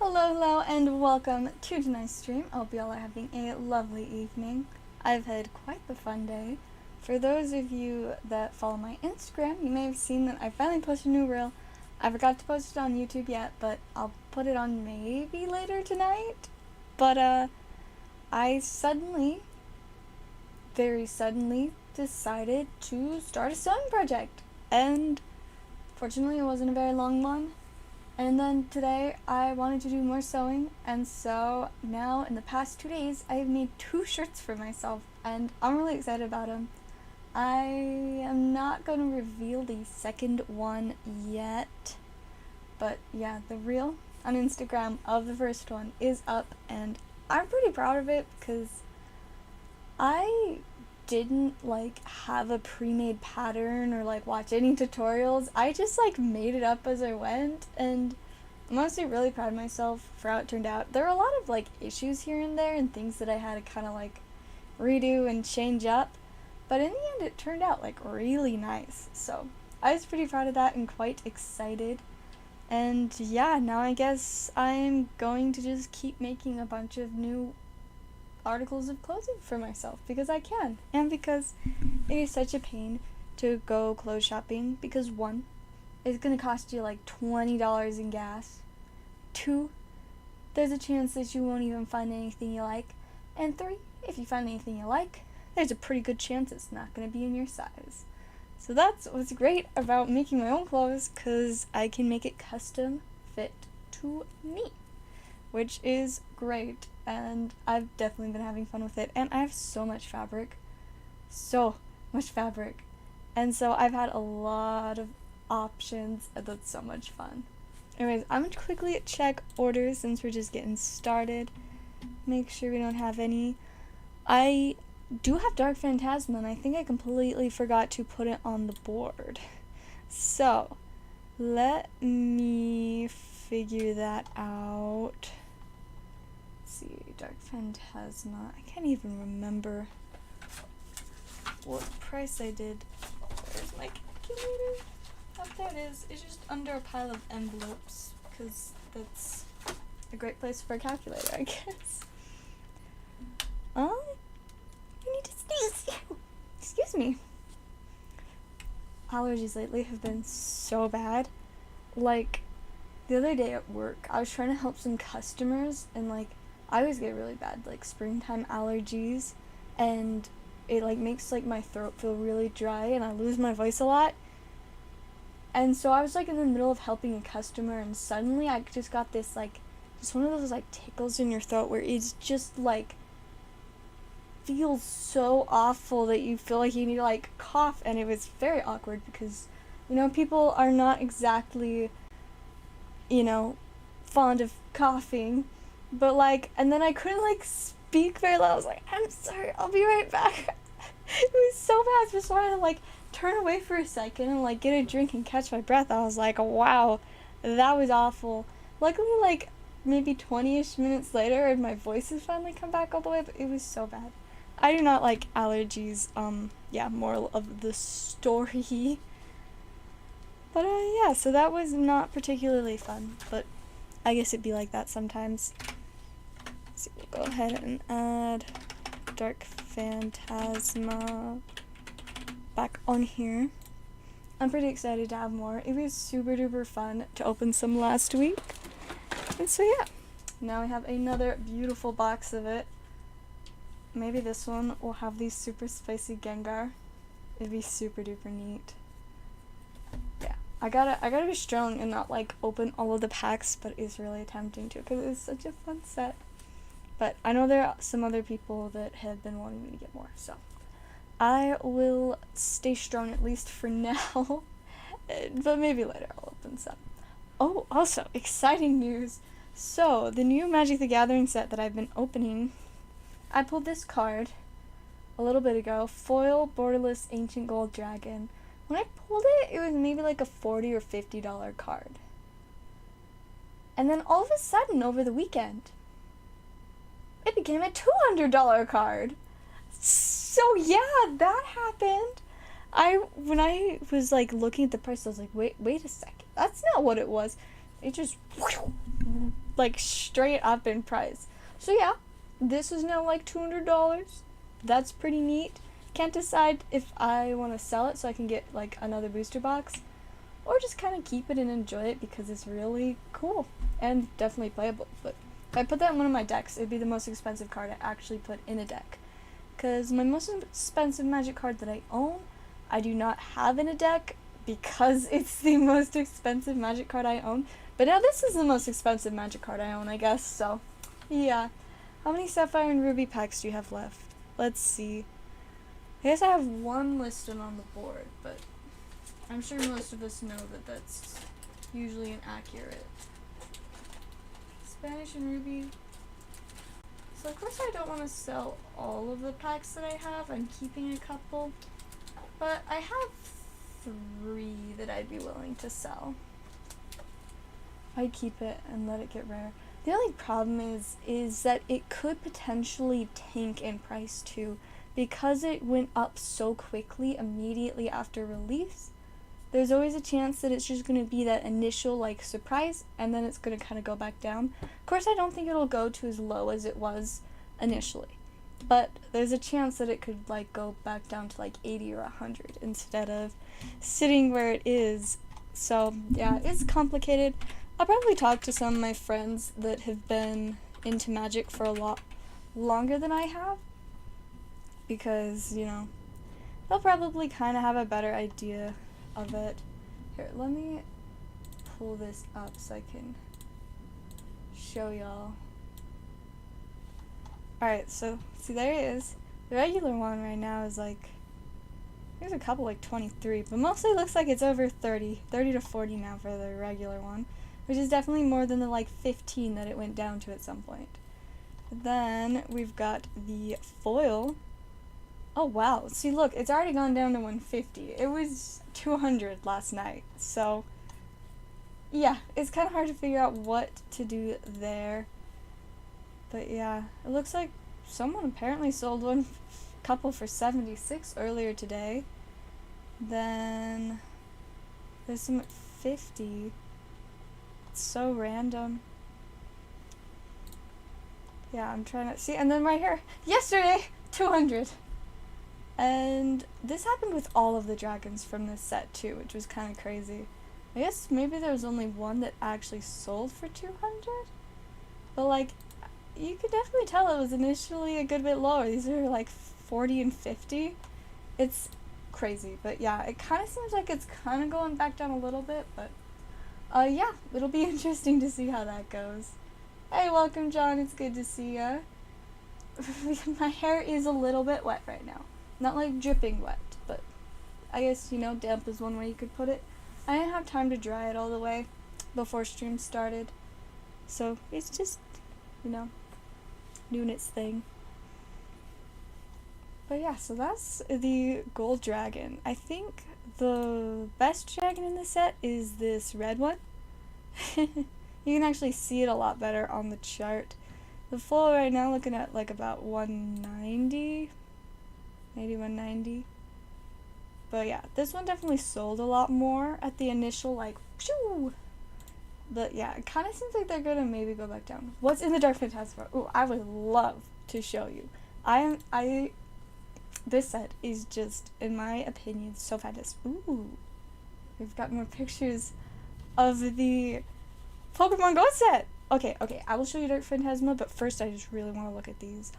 Hello, and welcome to tonight's stream. I hope you all are having a lovely evening. I've had quite the fun day. For those of you that follow my Instagram, you may have seen that I finally posted a new reel. I forgot to post it on YouTube yet, but I'll put it on maybe later tonight. But, I very suddenly decided to start a sewing project. And fortunately, it wasn't a very long one. And then today I wanted to do more sewing, and so now in the past 2 days I have made 2 shirts for myself, and I'm really excited about them. I am not going to reveal the second one yet, but yeah, the reel on Instagram of the first one is up, and I'm pretty proud of it because I didn't have a pre-made pattern or watch any tutorials. I just made it up as I went, and I'm honestly really proud of myself for how it turned out. There were a lot of issues here and there and things that I had to kind of redo and change up, but in the end it turned out really nice. So I was pretty proud of that and quite excited. And yeah, now I guess I'm going to just keep making a bunch of new articles of clothing for myself because I can, and because it is such a pain to go clothes shopping because 1, it's gonna cost you $20 in gas, 2, there's a chance that you won't even find anything you like, and 3, if you find anything you like, there's a pretty good chance it's not gonna be in your size. So that's what's great about making my own clothes, because I can make it custom fit to me, which is great. And I've definitely been having fun with it, and I have so much fabric, and so I've had a lot of options, and that's so much fun. Anyways, I'm gonna quickly check orders since we're just getting started, make sure we don't have any. I do have Dark Phantasma, and I think I completely forgot to put it on the board, so let me figure that out. See, Dark Phantasma. I can't even remember what price I did. Where's my calculator? Oh, there it is. It's just under a pile of envelopes, because that's a great place for a calculator, I guess. I need to sneeze. Excuse me. Allergies lately have been so bad. The other day at work, I was trying to help some customers, and I always get really bad springtime allergies, and it makes my throat feel really dry, and I lose my voice a lot. And so I was in the middle of helping a customer, and suddenly I just got this just one of those tickles in your throat where it's just feels so awful that you feel like you need to cough, and it was very awkward because people are not exactly fond of coughing. But and then I couldn't speak very loud. I was I'm sorry, I'll be right back. It was so bad. So I just wanted to turn away for a second and get a drink and catch my breath. I was wow, that was awful. Luckily maybe 20-ish minutes later and my voice has finally come back all the way, but it was so bad. I do not like allergies. Yeah, moral of the story. But yeah, so that was not particularly fun, but I guess it'd be like that sometimes. So we'll go ahead and add Dark Phantasma back on here. I'm pretty excited to have more. It was super duper fun to open some last week. And so yeah, now we have another beautiful box of it. Maybe this one will have these super spicy Gengar. It'd be super duper neat. Yeah, I gotta be strong and not open all of the packs, but it's really tempting to because it's such a fun set. But I know there are some other people that have been wanting me to get more, so I will stay strong at least for now, but maybe later I'll open some. Oh, also, exciting news! So, the new Magic the Gathering set that I've been opening, I pulled this card a little bit ago, Foil Borderless Ancient Gold Dragon. When I pulled it, it was maybe a $40 or $50 card. And then all of a sudden, over the weekend, it became a $200 card. So yeah, that happened. When I was looking at the price, I was wait a second. That's not what it was. It just like straight up in price. So yeah, this is now like $200. That's pretty neat. Can't decide if I want to sell it so I can get like another booster box, or just kind of keep it and enjoy it because it's really cool and definitely playable. But if I put that in one of my decks, it'd be the most expensive card I actually put in a deck. Because my most expensive magic card that I own, I do not have in a deck because it's the most expensive magic card I own. But now this is the most expensive magic card I own, I guess, so yeah. How many Sapphire and Ruby packs do you have left? Let's see. I guess I have one listed on the board, but I'm sure most of us know that that's usually inaccurate. Spanish and Ruby. So of course I don't want to sell all of the packs that I have. I'm keeping a couple. But I have 3 that I'd be willing to sell. I'd keep it and let it get rare. The only problem is that it could potentially tank in price too. Because it went up so quickly immediately after release, there's always a chance that it's just going to be that initial like surprise and then it's going to kind of go back down. Of course, I don't think it'll go to as low as it was initially, but there's a chance that it could like go back down to like 80 or 100 instead of sitting where it is. So yeah, it's complicated. I'll probably talk to some of my friends that have been into Magic for a lot longer than I have, because, you know, they'll probably kind of have a better idea of it. Here, let me pull this up so I can show y'all. Alright, so, see, there it is. The regular one right now is like, there's a couple like 23, but mostly looks like it's over 30 to 40 now for the regular one, which is definitely more than the like 15 that it went down to at some point. Then we've got the foil. Oh wow, see look, it's already gone down to 150. It was 200 last night, so yeah, it's kind of hard to figure out what to do there. But yeah, it looks like someone apparently sold one couple for 76 earlier today. Then there's some at 50. It's so random. Yeah, I'm trying to see, and then right here, yesterday, 200. And this happened with all of the dragons from this set too, which was kind of crazy. I guess maybe there was only one that actually sold for 200, but like, you could definitely tell it was initially a good bit lower. These are like 40 and 50. It's crazy, but yeah, it kind of seems like it's kind of going back down a little bit, but yeah, it'll be interesting to see how that goes. Hey, welcome John, it's good to see ya. My hair is a little bit wet right now. Not like dripping wet, but I guess, you know, damp is one way you could put it. I didn't have time to dry it all the way before stream started, so it's just, you know, doing its thing. But yeah, so that's the gold dragon. I think the best dragon in the set is this red one. You can actually see it a lot better on the chart. The full right now looking at like about 190, maybe 190. But yeah, this one definitely sold a lot more at the initial like phew. But yeah, it kind of seems like they're gonna maybe go back down. What's in the Dark Phantasma? Ooh, I would love to show you. This set is just, in my opinion, so fantastic. Ooh, we've got more pictures of the Pokemon Go set. Okay, I will show you Dark Phantasma, but first I just really want to look at these.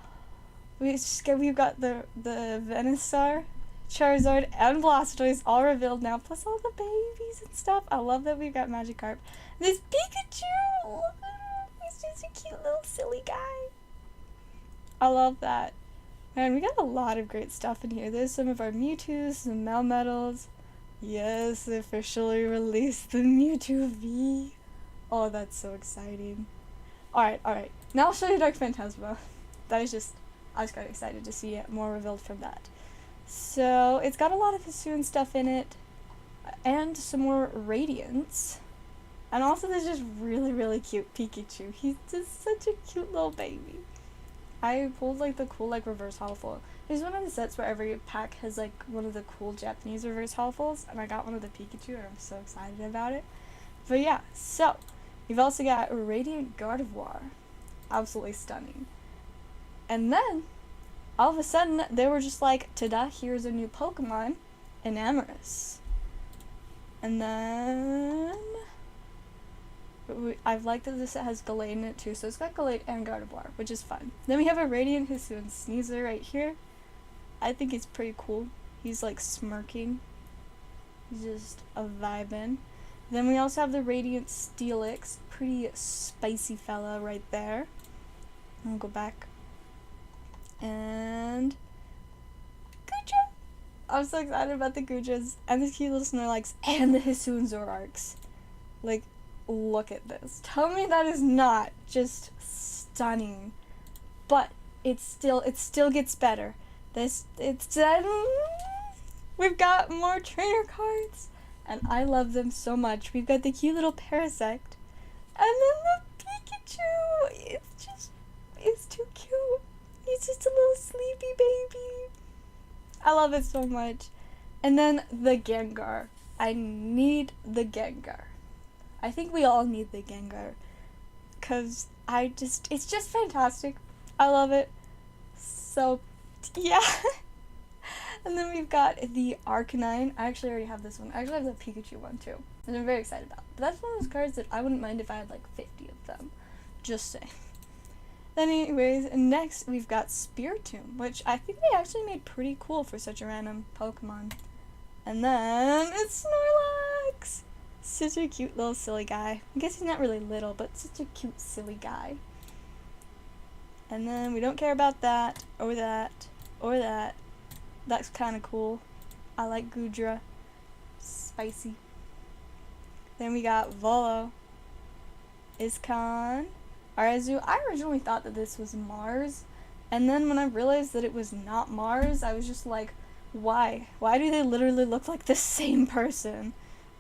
We've got the Venusaur, Charizard, and Blastoise all revealed now, plus all the babies and stuff. I love that we've got Magikarp. This Pikachu! Look at him! He's just a cute little silly guy. I love that. Man, we got a lot of great stuff in here. There's some of our Mewtwo's, some Melmetals. Yes, they officially released the Mewtwo V. Oh, that's so exciting. Alright. Now I'll show you Dark Phantasma. I was quite excited to see it more revealed from that. So, it's got a lot of Hisuian stuff in it, and some more Radiance. And also there's just really, really cute Pikachu. He's just such a cute little baby. I pulled like the cool like reverse holofoil. There's one of the sets where every pack has like one of the cool Japanese reverse holofoils, and I got one of the Pikachu and I'm so excited about it. But yeah, so You've also got Radiant Gardevoir. Absolutely stunning. And then, all of a sudden, they were just like, ta-da, here's a new Pokemon, Enamorous. And then, I've liked that this set has Gallade in it too, so it's got Gallade and Gardevoir, which is fun. Then we have a Radiant Hisuian Sneasel right here. I think he's pretty cool. He's like smirking. He's just a vibin'. Then we also have the Radiant Steelix, pretty spicy fella right there. I'll go back. And Guja! I'm so excited about the Gujas and the cute little Snorlax and the Hisuian Zoroarks. Like, look at this. Tell me that is not just stunning. But it still gets better. We've got more trainer cards, and I love them so much. We've got the cute little Parasect, and then the Pikachu. It's too cute. He's just a little sleepy baby. I love it so much. And then the Gengar. I need the Gengar. I think we all need the Gengar, cause it's just fantastic. I love it. So, yeah. And then we've got the Arcanine. I actually already have this one. I actually have the Pikachu one too, which I'm very excited about. But that's one of those cards that I wouldn't mind if I had like 50 of them. Just saying. Then anyways, next we've got Spiritomb, which I think they actually made pretty cool for such a random Pokemon. And then it's Snorlax! Such a cute little silly guy. I guess he's not really little, but such a cute silly guy. And then we don't care about that, or that, or that. That's kind of cool. I like Gudra. Spicy. Then we got Volo, Iskan, Arazu. I originally thought that this was Mars, and then when I realized that it was not Mars, I was just like, why? Why do they literally look like the same person?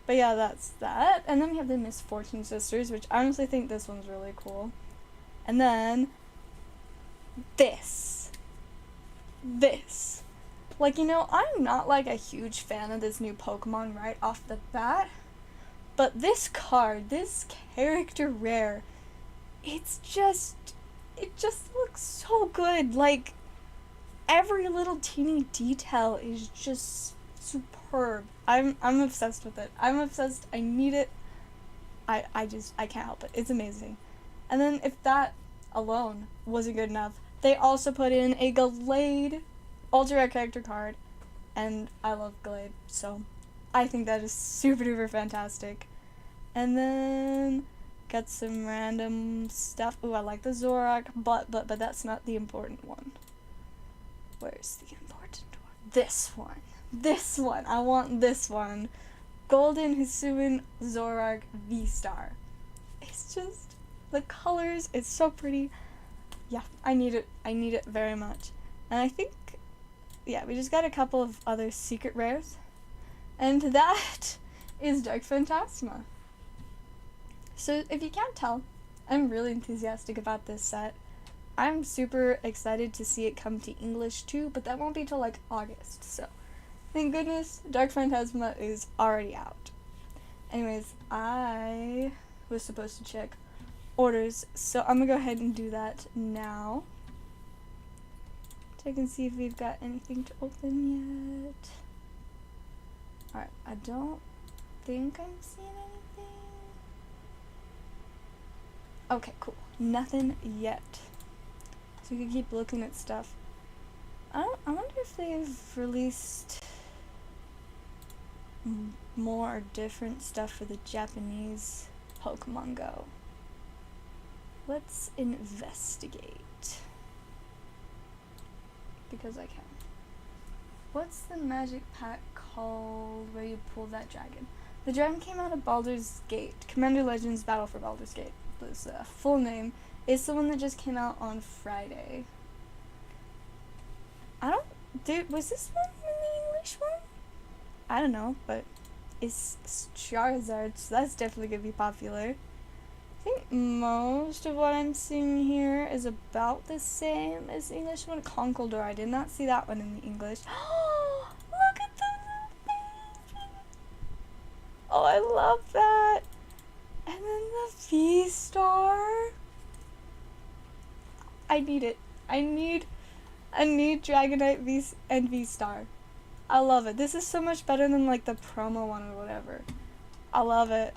But yeah, that's that. And then we have the Misfortune Sisters, which I honestly think this one's really cool. And then this. Like, you know, I'm not like a huge fan of this new Pokemon right off the bat, but this card, this character rare, it just looks so good. Like, every little teeny detail is just superb. I'm obsessed with it. I'm obsessed. I need it. I can't help it. It's amazing. And then if that alone wasn't good enough, they also put in a Gallade Ultra Rare character card, and I love Gallade, so I think that is super duper fantastic. And then got some random stuff. Ooh, I like the Zoroark, but that's not the important one. Where's the important one? This one. I want this one. Golden Hisuian Zoroark V-Star. It's just the colors. It's so pretty. Yeah, I need it. I need it very much. And I think, yeah, we just got a couple of other secret rares. And that is Dark Phantasma. So if you can't tell, I'm really enthusiastic about this set. I'm super excited to see it come to English too, but that won't be till like August. So thank goodness Dark Phantasma is already out. Anyways, I was supposed to check orders, so I'm gonna go ahead and do that now. Check and see if we've got anything to open yet. Alright, I don't think I'm seeing anything. Okay, cool. Nothing yet. So we can keep looking at stuff. I wonder if they've released more or different stuff for the Japanese Pokemon Go. Let's investigate. Because I can. What's the magic pack called where you pull that dragon? The dragon came out of Baldur's Gate. Commander Legends Battle for Baldur's Gate. This full name. It's the one that just came out on Friday. Was this one in the English one? I don't know, but it's Charizard, so that's definitely gonna be popular. I think most of what I'm seeing here is about the same as the English one. Conkeldurr, I did not see that one in the English. Look at the little baby! Oh, I love that! And then the V-Star. I need it. I need Dragonite V and V-Star. I love it. This is so much better than like the promo one or whatever. I love it.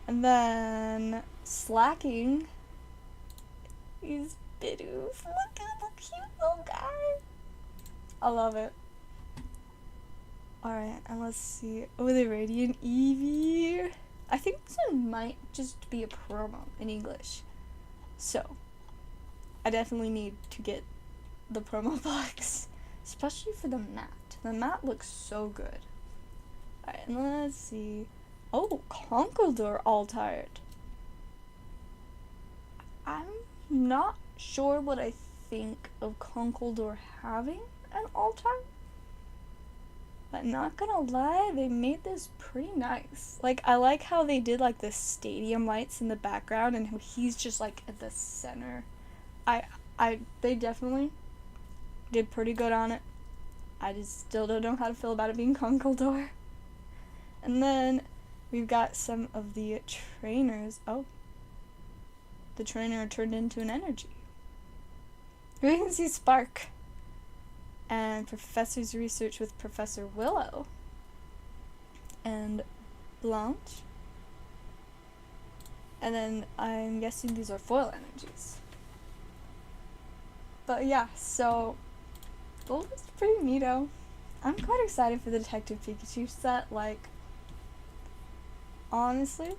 And then Slacking is Bidoof. Look at the cute little guy. I love it. Alright, and let's see. Oh, the Radiant Eevee. I think this one might just be a promo in English. So, I definitely need to get the promo box. Especially for the mat. The mat looks so good. Alright, and let's see. Oh, Conkeldurr Altired. I'm not sure what I think of Conkeldurr having an Altired. But not gonna lie, they made this pretty nice. Like, I like how they did like the stadium lights in the background and how he's just like at the center. They definitely did pretty good on it. I just still don't know how to feel about it being Conkeldurr. And then we've got some of the trainers. Oh. The trainer turned into an energy. We can see Spark. And Professor's Research with Professor Willow. And Blanche. And then I'm guessing these are foil energies. But yeah, so Gold is pretty neato. I'm quite excited for the Detective Pikachu set. Like, honestly,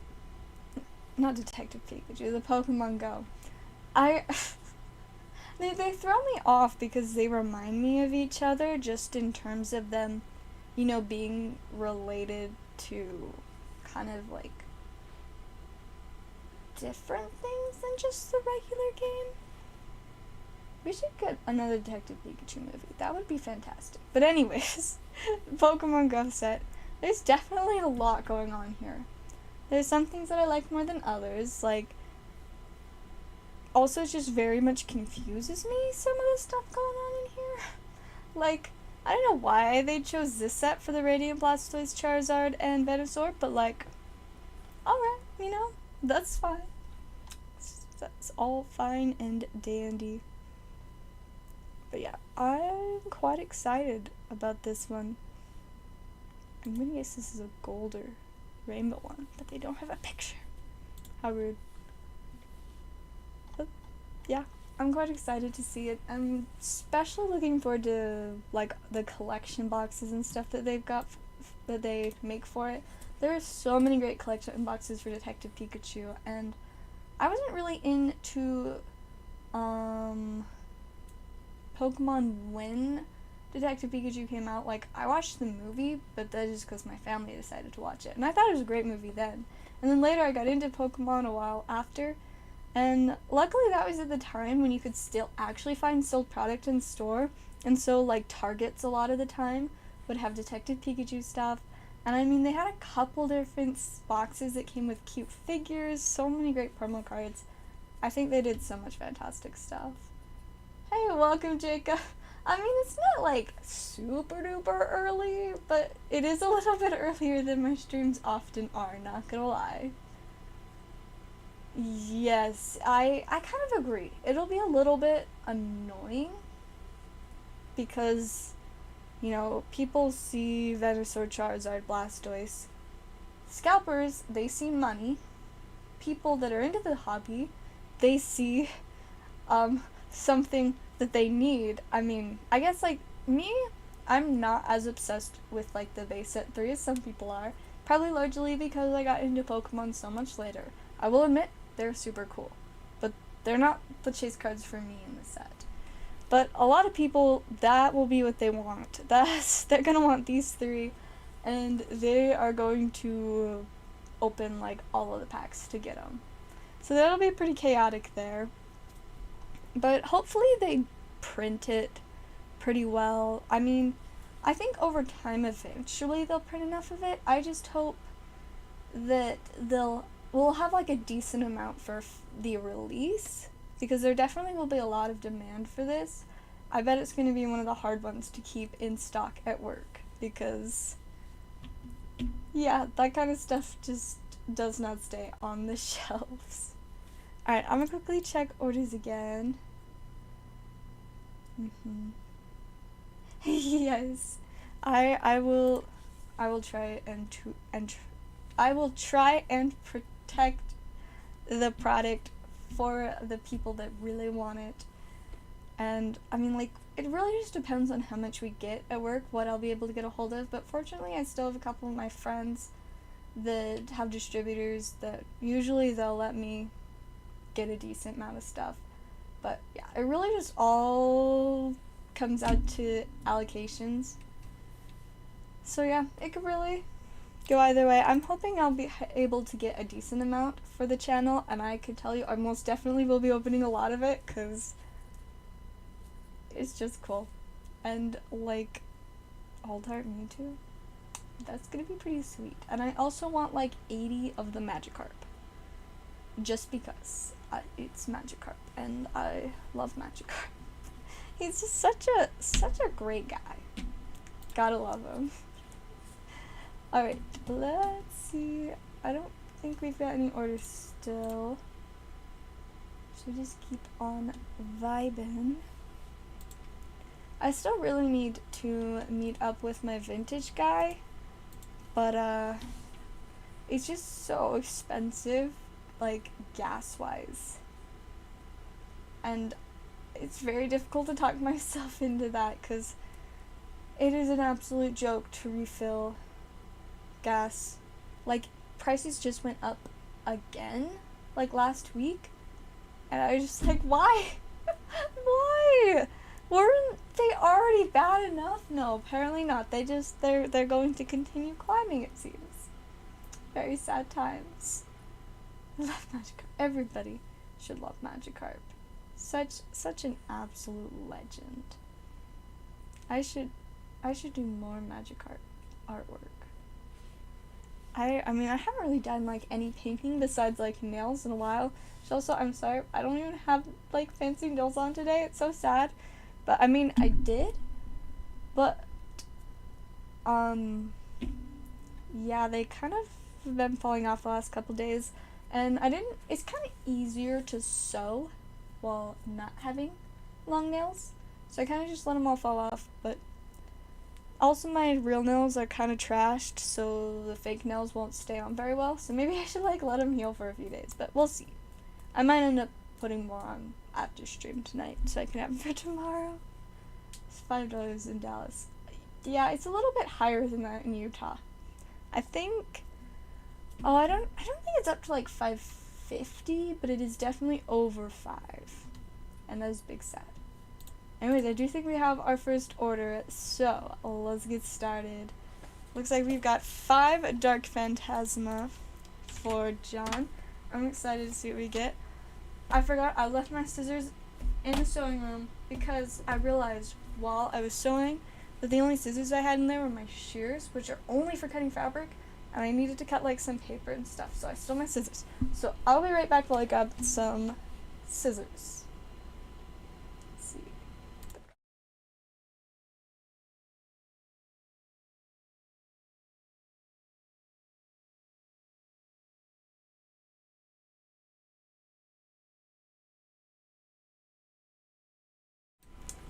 not Detective Pikachu, the Pokemon Go. They throw me off because they remind me of each other just in terms of them, you know, being related to kind of like different things than just the regular game. We should get another Detective Pikachu movie. That would be fantastic. But anyways, Pokemon Go set. There's definitely a lot going on here. There's some things that I like more than others. Like, also it just very much confuses me, some of the stuff going on in here. Like, I don't know why they chose this set for the Radiant Blastoise, Charizard, and Venusaur, but like, alright, you know, that's fine. That's all fine and dandy. But yeah, I'm quite excited about this one. I'm gonna guess this is a gold or rainbow one, but they don't have a picture. How rude. But yeah, I'm quite excited to see it. I'm especially looking forward to like the collection boxes and stuff that they've got that they make for it. There are so many great collection boxes for Detective Pikachu, and I wasn't really into Pokemon when Detective Pikachu came out. Like, I watched the movie, but that is because my family decided to watch it. And I thought it was a great movie then. And then later I got into Pokemon a while after. And luckily that was at the time when you could still actually find sold product in store. And so, like, Targets a lot of the time would have Detective Pikachu stuff. And I mean, they had a couple different boxes that came with cute figures, so many great promo cards. I think they did so much fantastic stuff. Hey, welcome, Jacob. I mean, it's not like super duper early, but it is a little bit earlier than my streams often are, not gonna lie. Yes, I kind of agree. It'll be a little bit annoying because, you know, people see Venusaur, Charizard, Blastoise. Scalpers, they see money. People that are into the hobby, they see something that they need. I mean, I guess like me, I'm not as obsessed with like the base set 3 as some people are. Probably largely because I got into Pokemon so much later. I will admit, they're super cool. But they're not the chase cards for me in the set. But a lot of people, that will be what they want. They're gonna want these 3, and they are going to open like all of the packs to get them. So that'll be pretty chaotic there. But hopefully they print it pretty well. I mean, I think over time eventually they'll print enough of it. I just hope that we'll have like a decent amount for the release, because there definitely will be a lot of demand for this. I bet it's going to be one of the hard ones to keep in stock at work, because yeah, that kind of stuff just does not stay on the shelves. Alright, I'm gonna quickly check orders again. Yes, I will try I will try and protect the product for the people that really want it. And I mean, like, it really just depends on how much we get at work, what I'll be able to get a hold of. But fortunately, I still have a couple of my friends that have distributors that usually they'll let me get a decent amount of stuff. But yeah, it really just all comes out to allocations. So yeah, it could really go either way. I'm hoping I'll be able to get a decent amount for the channel, and I could tell you I most definitely will be opening a lot of it, because it's just cool. And like, Alt-Art Mewtwo, that's gonna be pretty sweet. And I also want like 80 of the Magikarp, just because it's Magikarp and I love Magikarp. He's just such a great guy. Gotta love him. Alright, let's see. I don't think we've got any orders still. Should we just keep on vibing? I still really need to meet up with my vintage guy, but it's just so expensive, like gas-wise. And it's very difficult to talk myself into that, because it is an absolute joke to refill gas. Like, prices just went up again, like last week, and I was just like, why? Why? Weren't they already bad enough? No, apparently not. They're going to continue climbing, it seems. Very sad times. Love Magikarp. Everybody should love Magikarp. Such an absolute legend. I should do more Magikarp artwork. I mean, I haven't really done like any painting besides like nails in a while. So also, I'm sorry, I don't even have like fancy nails on today. It's so sad. But I mean, I did. But yeah, they kind of have been falling off the last couple days, and it's kind of easier to sew while not having long nails. So I kind of just let them all fall off. But also, my real nails are kind of trashed, so the fake nails won't stay on very well. So maybe I should like let them heal for a few days, but we'll see. I might end up putting more on after stream tonight, so I can have them for tomorrow. It's $5 in Dallas. Yeah, it's a little bit higher than that in Utah. I think. Oh, I don't think it's up to like $5.50, but it is definitely over $5, and that is big sad. Anyways, I do think we have our first order, so let's get started. Looks like we've got 5 Dark Phantasma for John. I'm excited to see what we get. I forgot I left my scissors in the sewing room because I realized while I was sewing that the only scissors I had in there were my shears, which are only for cutting fabric, and I needed to cut like some paper and stuff, so I stole my scissors. So I'll be right back while I grab some scissors.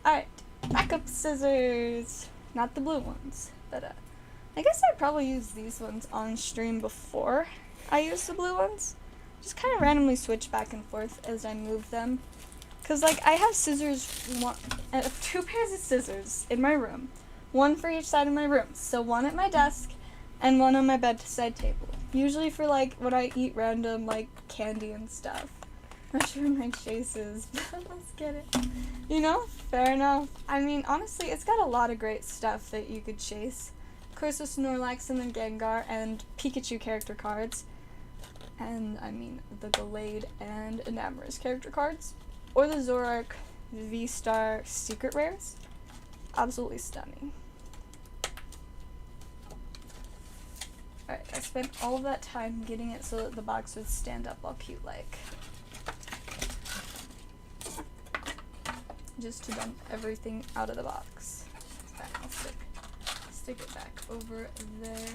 Alright, backup scissors. Not the blue ones, but I guess I'd probably use these ones on stream before I use the blue ones. Just kind of randomly switch back and forth as I move them. Because, like, I have scissors, 2 pairs of scissors in my room. 1 for each side of my room. So 1 at my desk and 1 on my bedside table. Usually for, like, when I eat random, like, candy and stuff. Not sure where my chase is, but let's get it. You know, fair enough. I mean, honestly, it's got a lot of great stuff that you could chase. Of course, the Snorlax and the Gengar and Pikachu character cards. And, I mean, the Gallade and Enamorous character cards. Or the Zoroark V-Star Secret Rares. Absolutely stunning. Alright, I spent all of that time getting it so that the box would stand up all cute like. Just to dump everything out of the box. I'll stick it back over there.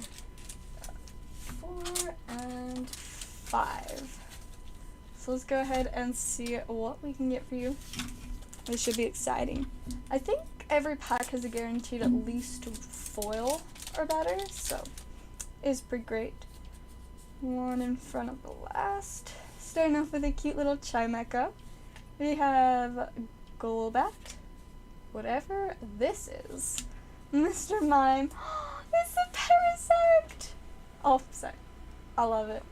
4, and 5. So let's go ahead and see what we can get for you. This should be exciting. I think every pack has a guaranteed at least foil or better, so it's pretty great. One in front of the last. Starting off with a cute little Chimecha. We have Golbat, whatever this is. Mr. Mime. It's a Parasect! Oh, sorry. I love it.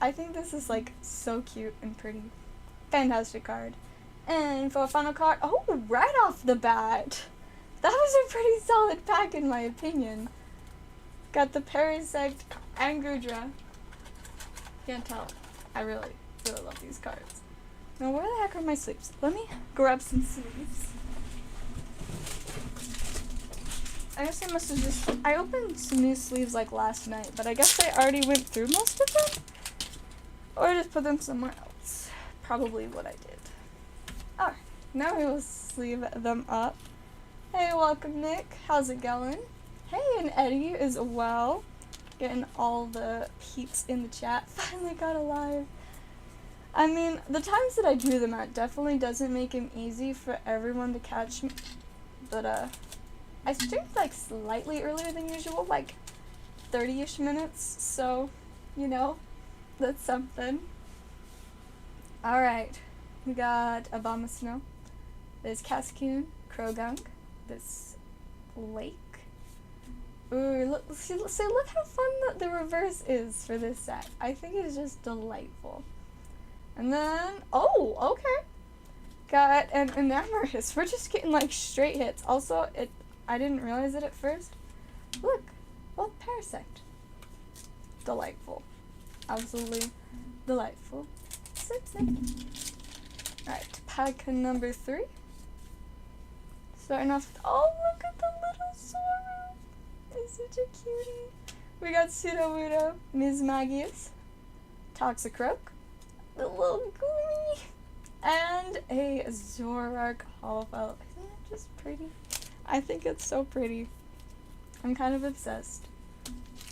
I think this is like so cute and pretty. Fantastic card. And for a final card, oh, right off the bat. That was a pretty solid pack in my opinion. Got the Parasect and Gudra. Can't tell. I really love these cards. Now where the heck are my sleeves? Let me grab some sleeves. I guess I must have just, I opened some new sleeves like last night, but I guess I already went through most of them. Or just put them somewhere else. Probably what I did. Alright, now we will sleeve them up. Hey, welcome Nick. How's it going? Hey, and Eddie as well. Getting all the peeps in the chat. Finally got alive. I mean, the times that I do them at definitely doesn't make them easy for everyone to catch me. But, I streamed like slightly earlier than usual, like 30-ish minutes. So, you know, that's something. Alright. We got Abomasnow, there's Cascoon, Krogunk, this Lake. Ooh, look, see, look how fun the reverse is for this set. I think it's just delightful. And then, oh, okay. Got an Enamorus. We're just getting like straight hits. Also, I didn't realize it at first. Look, both Parasect. Delightful. Absolutely delightful. Snip, snip. Alright, pack number 3. Starting off with, oh, look at the little Zoro. He's such a cutie. We got Sudowoodo, Mismagius, Toxicroak, the little Goomy, and a Zoroark holofoil. Isn't it just pretty? I think it's so pretty. I'm kind of obsessed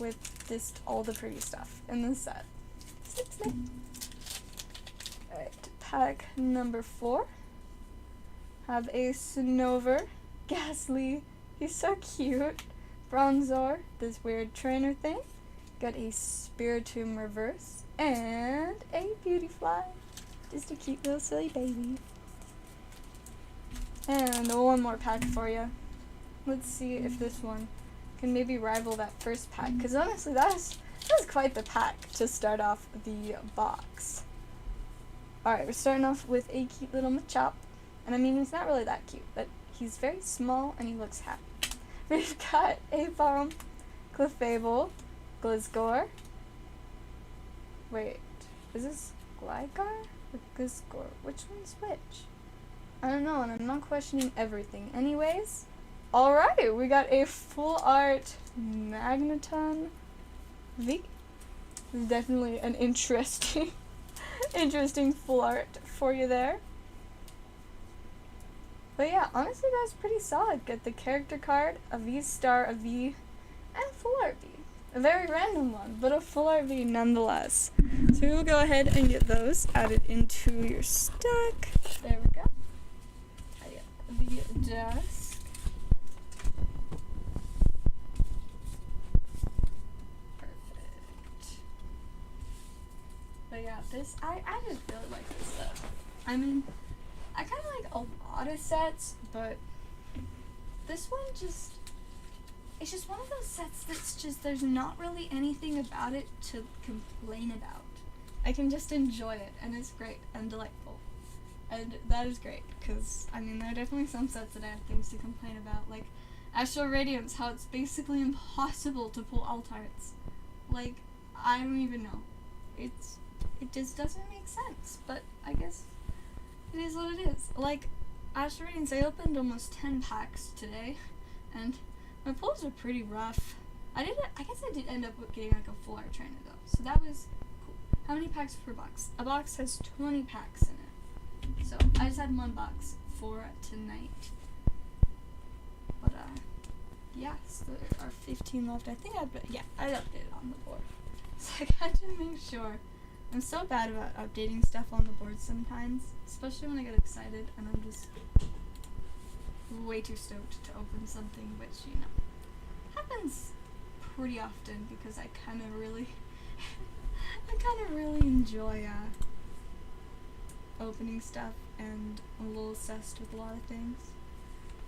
with just all the pretty stuff in this set. Snip, snip. Alright, pack number 4. Have a Snover, Ghastly, he's so cute, Bronzor, this weird trainer thing, got a Spiritomb reverse, and a Beautyfly, just a cute little silly baby. And one more pack for you. Let's see if this one can maybe rival that first pack, because honestly that was quite the pack to start off the box. Alright, we're starting off with a cute little Machop. And I mean, he's not really that cute, but he's very small and he looks happy. We've got a Bomb, Clefable, Gliscor. Wait, is this Gligar or Gliscor? Which one's which? I don't know, and I'm not questioning everything. Anyways, alright, we got a full art Magneton V. This is definitely an interesting full art for you there. But yeah, honestly that was pretty solid. Get the character card, a V-Star, a V, and a full art V. A very random one, but a full art V nonetheless. So we will go ahead and get those added into your stack. There we go. I got the desk. Perfect. But yeah, this, I just really like this stuff. I mean, I kind of like a lot of sets, but this one just, it's just one of those sets that's just, there's not really anything about it to complain about. I can just enjoy it, and it's great and delightful. And that is great, because, I mean, there are definitely some sets that I have things to complain about, like Astral Radiance, how it's basically impossible to pull alt-arts. Like, I don't even know. It just doesn't make sense, but I guess it is what it is. Like, Astral Radiance, I opened almost 10 packs today, and my pulls are pretty rough. I guess I did end up getting like a full art trainer though, so that was cool. How many packs per box? A box has 20 packs in it, so I just had one box for tonight. But yeah, so there are 15 left. I think I updated on the board. So I had to make sure. I'm so bad about updating stuff on the board sometimes, especially when I get excited and I'm just way too stoked to open something, which, you know, happens pretty often because I kind of really enjoy opening stuff, and I'm a little obsessed with a lot of things.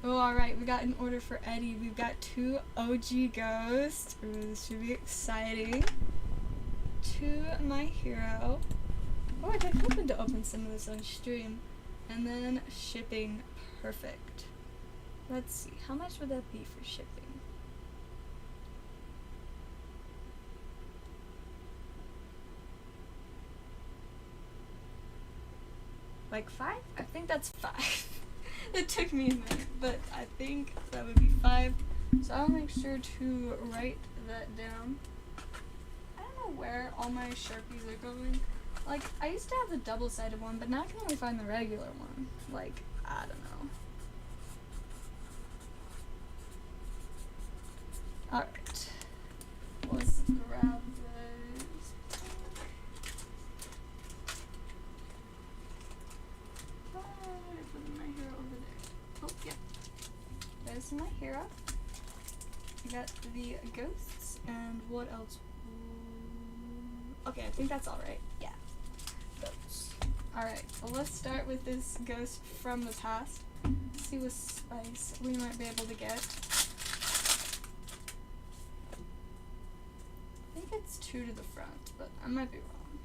Oh, alright, we got an order for Eddie. We've got 2 OG ghosts. Ooh, this should be exciting. 2 My Hero. Oh, I'd been hoping to open some of this on stream. And then shipping. Perfect. Let's see, how much would that be for shipping? Like 5? I think that's 5. It took me a minute, but I think that would be 5. So I'll make sure to write that down. I don't know where all my Sharpies are going. Like, I used to have the double-sided one, but now I can only find the regular one. Like, I don't know. Alright. Let's grab those. Put My Hero over there. Oh, yeah. There's My Hero. We got the ghosts, and what else? Okay, I think that's alright. Yeah. Those. Alright, well, let's start with this ghost from the past. See what spice we might be able to get. I think it's 2 to the front, but I might be wrong.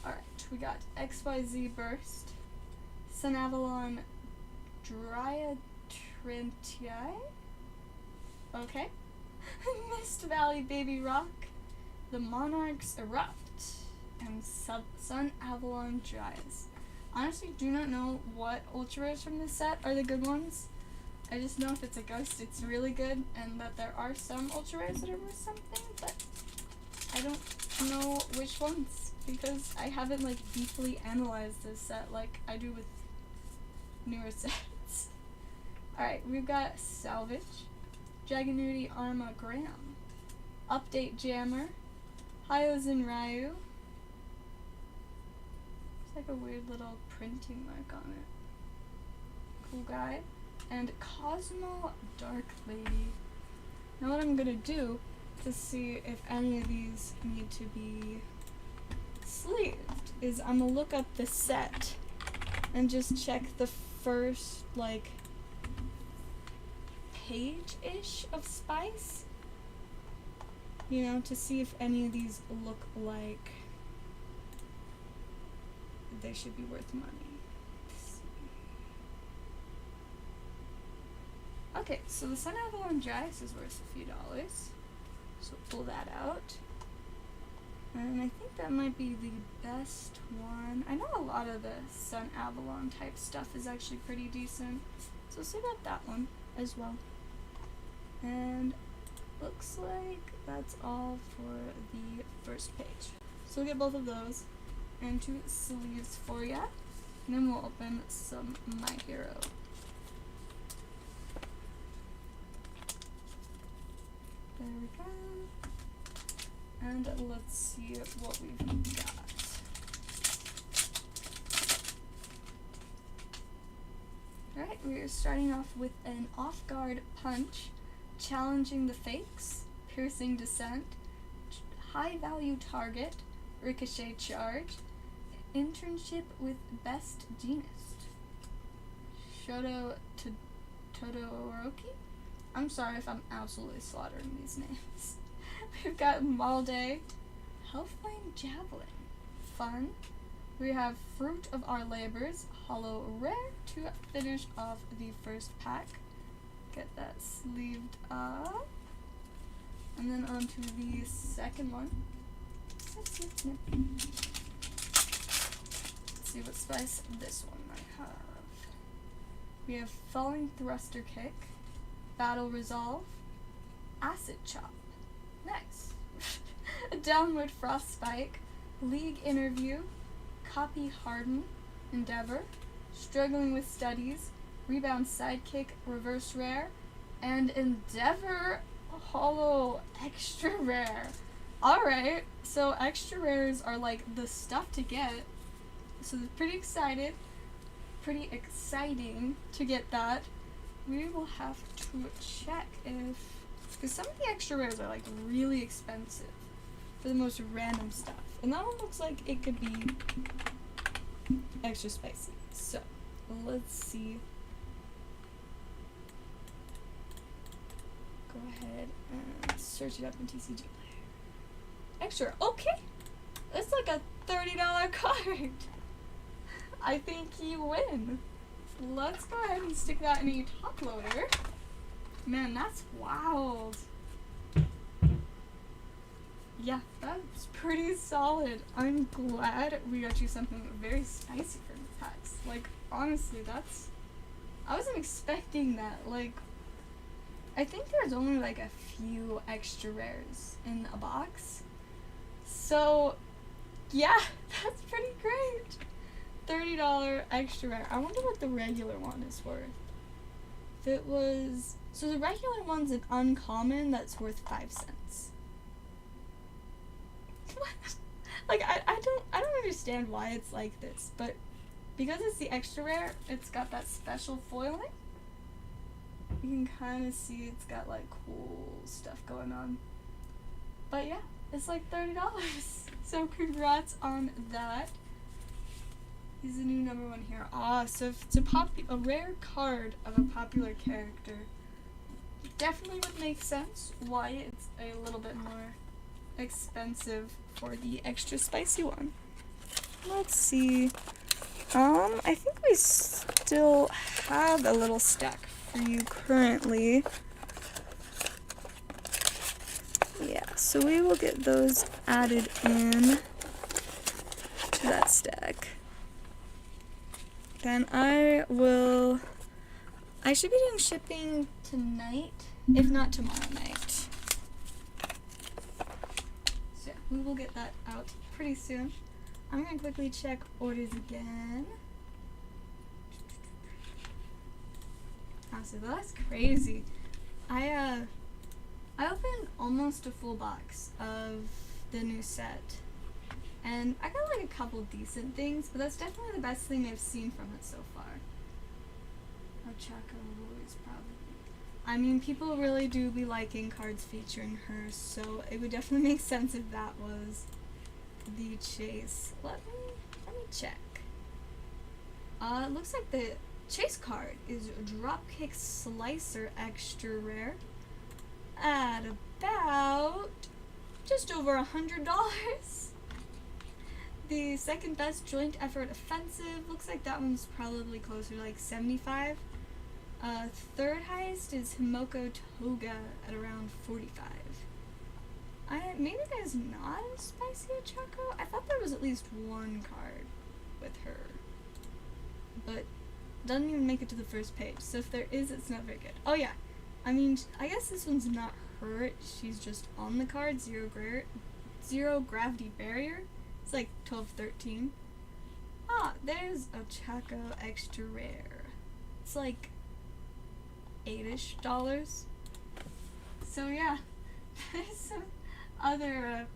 Alright, we got XYZ Burst, Sun Avalon Dryatrintii, okay, Mist Valley Baby Rock, the Monarchs Erupt, and Sun Avalon Dryas. Honestly, do not know what ultra rares from this set are the good ones. I just know if it's a ghost, it's really good, and that there are some ultra rares that are worth something, but I don't know which ones, because I haven't, like, deeply analyzed this set like I do with newer sets. Alright, we've got Salvage, Dragonudi Arma Graham, Update Jammer, Hyozin Ryu. It's like a weird little printing mark on it. Cool guy. And Cosmo Dark Lady. Now what I'm gonna do to see if any of these need to be sleeved is I'm gonna look up the set and just check the first, like, page-ish of spice, you know, to see if any of these look like they should be worth money. Okay, so the Sun Avalon Dryas is worth a few dollars, so pull that out. And I think that might be the best one. I know a lot of the Sun Avalon type stuff is actually pretty decent, so we'll see about that one as well. And looks like that's all for the first page. So we'll get both of those and 2 sleeves for ya, and then we'll open some My Hero. There we go. And let's see what we've got. Alright, we are starting off with an off-guard punch, challenging the fakes, piercing descent, high-value target, ricochet charge, internship with best genist, Shoto Todoroki. I'm sorry if I'm absolutely slaughtering these names. We've got Malde, Hellflame Javelin, fun. We have Fruit of Our Labors, holo rare, to finish off the first pack. Get that sleeved up. And then on to the second one. Let's see what spice this one might have. We have Falling Thruster Kick, Battle Resolve, Acid Chop. Nice. Downward Frostspike, League Interview, Copy Harden, Endeavor, Struggling with Studies, Rebound Sidekick, Reverse Rare, and Endeavor Holo Extra Rare. Alright, so extra rares are like the stuff to get. So pretty excited. Pretty exciting to get that. We will have to check if... Because some of the extra rares are like really expensive for the most random stuff. And that one looks like it could be extra spicy. So, let's see. Go ahead and search it up in TCG Player. Extra, okay! It's like a $30 card! I think you win. Let's go ahead and stick that in a top loader. Man, that's wild. Yeah, that's pretty solid. I'm glad we got you something very spicy for the packs. Like, honestly, that's... I wasn't expecting that. Like, I think there's only like a few extra rares in a box. So, yeah, that's pretty great. $30 extra rare. I wonder what the regular one is worth. If it was... So the regular one's an uncommon that's worth 5 cents. Like, I don't understand why it's like this, but because it's the extra rare, it's got that special foiling. You can kind of see it's got like cool stuff going on. But yeah, it's like $30. So congrats on that. He's the new #1 here. Ah, so if it's a rare card of a popular character, it definitely would make sense why it's a little bit more expensive for the extra spicy one. Let's see. I think we still have a little stack for you currently. Yeah, so we will get those added in to that stack. Then I should be doing shipping tonight, if not tomorrow night. So we will get that out pretty soon. I'm gonna quickly check orders again. So that's crazy. I opened almost a full box of the new set. And I got like a couple decent things, but that's definitely the best thing I've seen from it so far. Ochako is probably... I mean, people really do be liking cards featuring her, so it would definitely make sense if that was the chase. Let me check. It looks like the chase card is Dropkick Slicer Extra Rare at about just over $100. The second best joint effort offensive, looks like that one's probably closer to like 75. Third highest is Himoko Toga at around 45. Maybe there's not a spicy Ochako? I thought there was at least one card with her. But doesn't even make it to the first page, so if there is, it's not very good. Oh yeah, I mean, I guess this one's not her, she's just on the card, zero gravity barrier. It's like 12-13. Ah, there's Ochako Extra Rare. It's like $8-ish. So yeah, there's some other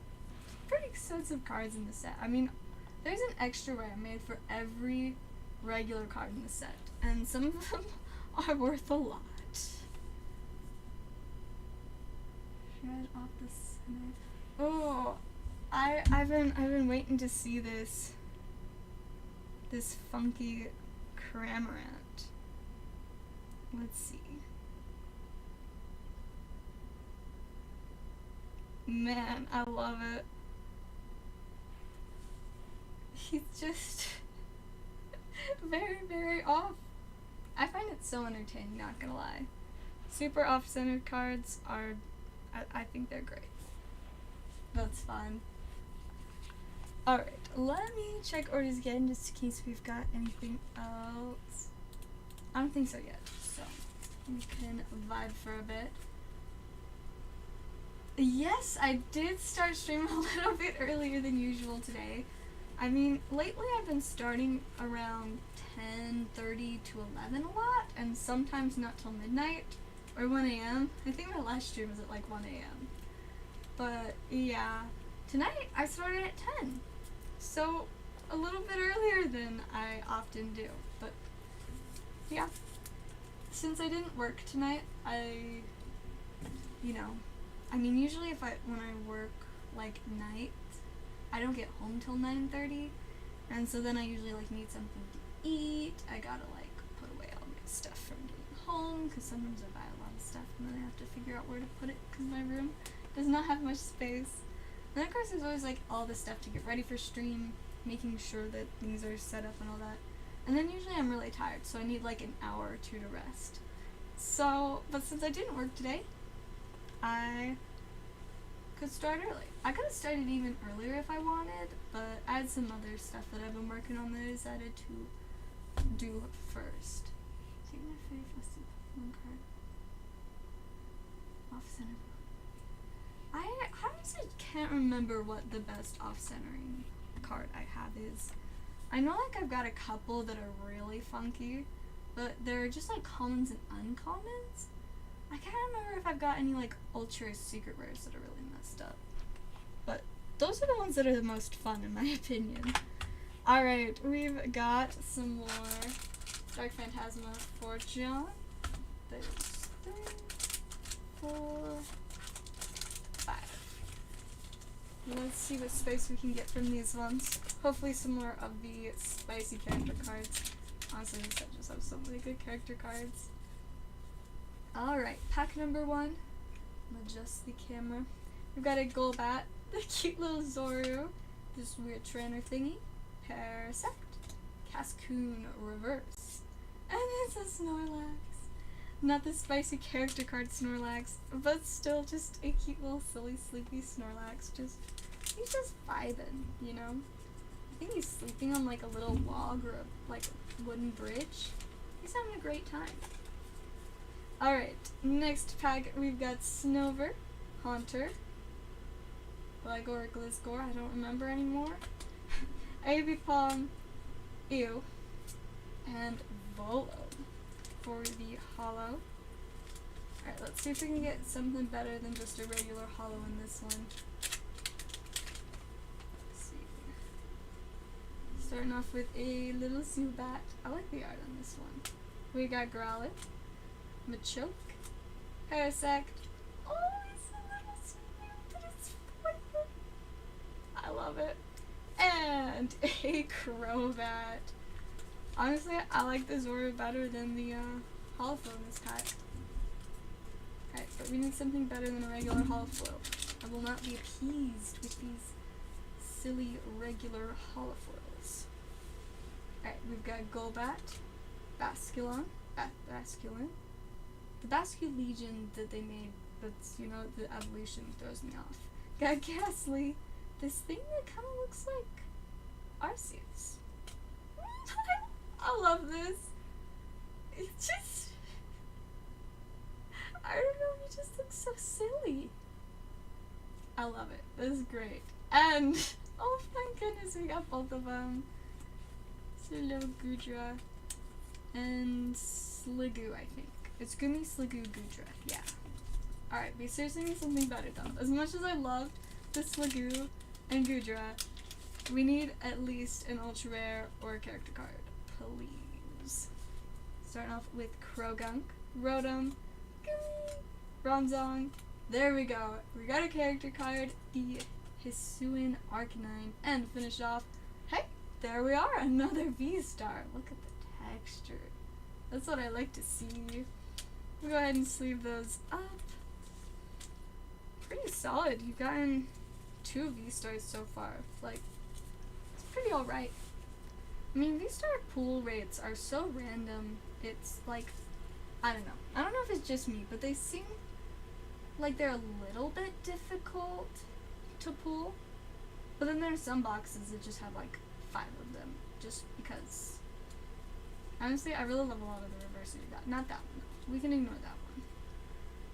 pretty expensive cards in the set. I mean, there's an extra rare made for every regular card in the set, and some of them are worth a lot. Shred off the center. Oh, I've been waiting to see this funky Cramorant. Let's see. Man, I love it. He's just very, very off. I find it so entertaining, not gonna lie. Super off-centered cards are, I think they're great. That's fun. Alright, let me check orders again just in case we've got anything else. I don't think so yet, so we can vibe for a bit. Yes, I did start streaming a little bit earlier than usual today. I mean, lately I've been starting around 10:30 to 11 a lot, and sometimes not till midnight or 1 a.m. I think my last stream was at like 1 a.m. But yeah, Tonight I started at 10, so a little bit earlier than I often do, but yeah. Since I didn't work tonight, usually when I work, like, night, I don't get home till 9:30, and so then I usually, like, need something to eat. I gotta, like, put away all my stuff from getting home, because sometimes I buy a lot of stuff, and then I have to figure out where to put it, because my room does not have much space. And then, of course, there's always, like, all the stuff to get ready for stream, making sure that things are set up and all that. And then usually I'm really tired, so I need, like, an hour or two to rest. So, but since I didn't work today, I could start early. I could have started even earlier if I wanted, but I had some other stuff that I've been working on that I decided to do first. Take my very first Pokémon card. Off-center. I honestly can't remember what the best off-centering card I have is. I know, like, I've got a couple that are really funky, but they're just, like, commons and uncommons. I can't remember if I've got any, like, ultra secret rares that are really messed up. But those are the ones that are the most fun, in my opinion. Alright, we've got some more Dark Phantasma for John. There's 3, 4, 5. Let's see what space we can get from these ones. Hopefully some more of the spicy character cards. Honestly, this set just has so many good character cards. Alright, pack number 1. Adjust the camera. We've got a Golbat, the cute little Zoru, this weird trainer thingy, Parasect, Cascoon Reverse, and it's a Snorlax. Not the spicy character card Snorlax, but still just a cute little silly sleepy Snorlax. He's just vibing, you know? I think he's sleeping on, like, a little log or a wooden bridge. He's having a great time. Alright, next pack we've got Snover, Haunter, Gligor or Gliscor, I don't remember anymore, Avipom, Ew, and Volo for the holo. Alright, let's see if we can get something better than just a regular holo in this one. Starting off with a little Zubat. I like the art on this one. We got Growlithe, Machoke, Parasect. Oh, it's a little sweet, but it's funny. I love it. And a Crobat. Honestly, I like the Zoru better than the holofoil in this pack. Alright, but we need something better than a regular holofoil. I will not be appeased with these silly regular holofoils. Alright, we've got Golbat, Basculon, Basculin. The Basculegion that they made, but you know, the evolution throws me off. Got Ghastly, this thing that kind of looks like Arceus. I love this. It's just, I don't know, he just looks so silly. I love it. This is great. And, oh my goodness, we got both of them. Silo Gudra and Sliggoo, I think. It's Gumi, Sliggoo, Gudra. Yeah. Alright, we seriously need something better though. As much as I loved the Sliggoo and Gudra, we need at least an ultra rare or a character card. Please. Starting off with Krogunk, Rotom, Gumi, Bronzong. There we go. We got a character card, the Hisuian Arcanine, and finish off. Hey, there we are, another V-Star. Look at the texture. That's what I like to see. We'll go ahead and sleeve those up. Pretty solid. You've gotten 2 V-Stars so far. Like, it's pretty alright. I mean, V-Star pool rates are so random. It's like, I don't know. I don't know if it's just me, but they seem like they're a little bit difficult to pull. But then there are some boxes that just have like 5 of them, just because. Honestly, I really love a lot of the reverses you got. Not that one. We can ignore that one.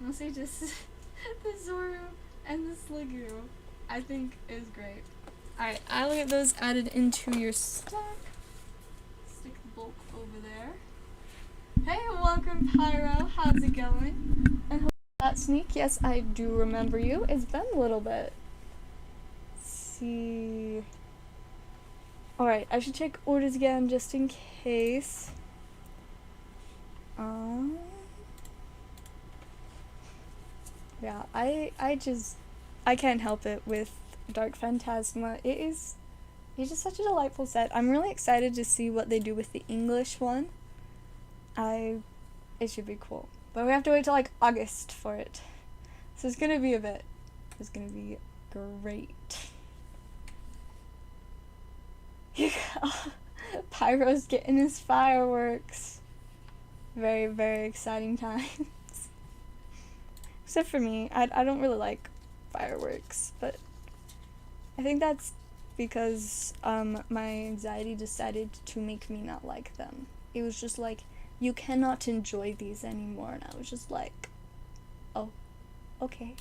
Mostly just the Zoru and the Sliggoo, I think is great. Alright, I'll get those added into your stack. Stick the bulk over there. Hey, welcome Pyro. How's it going? And that sneak, yes, I do remember you. It's been a little bit. see. Alright, I should check orders again just in case. Yeah, I can't help it with Dark Phantasma. It's just such a delightful set. I'm really excited to see what they do with the English one. It should be cool. But we have to wait till like August for it. So it's gonna be a bit. It's gonna be great. Pyro's getting his fireworks. Very, very exciting times. Except for me, I don't really like fireworks, but I think that's because my anxiety decided to make me not like them. It was just like, you cannot enjoy these anymore, and I was just like, oh, okay.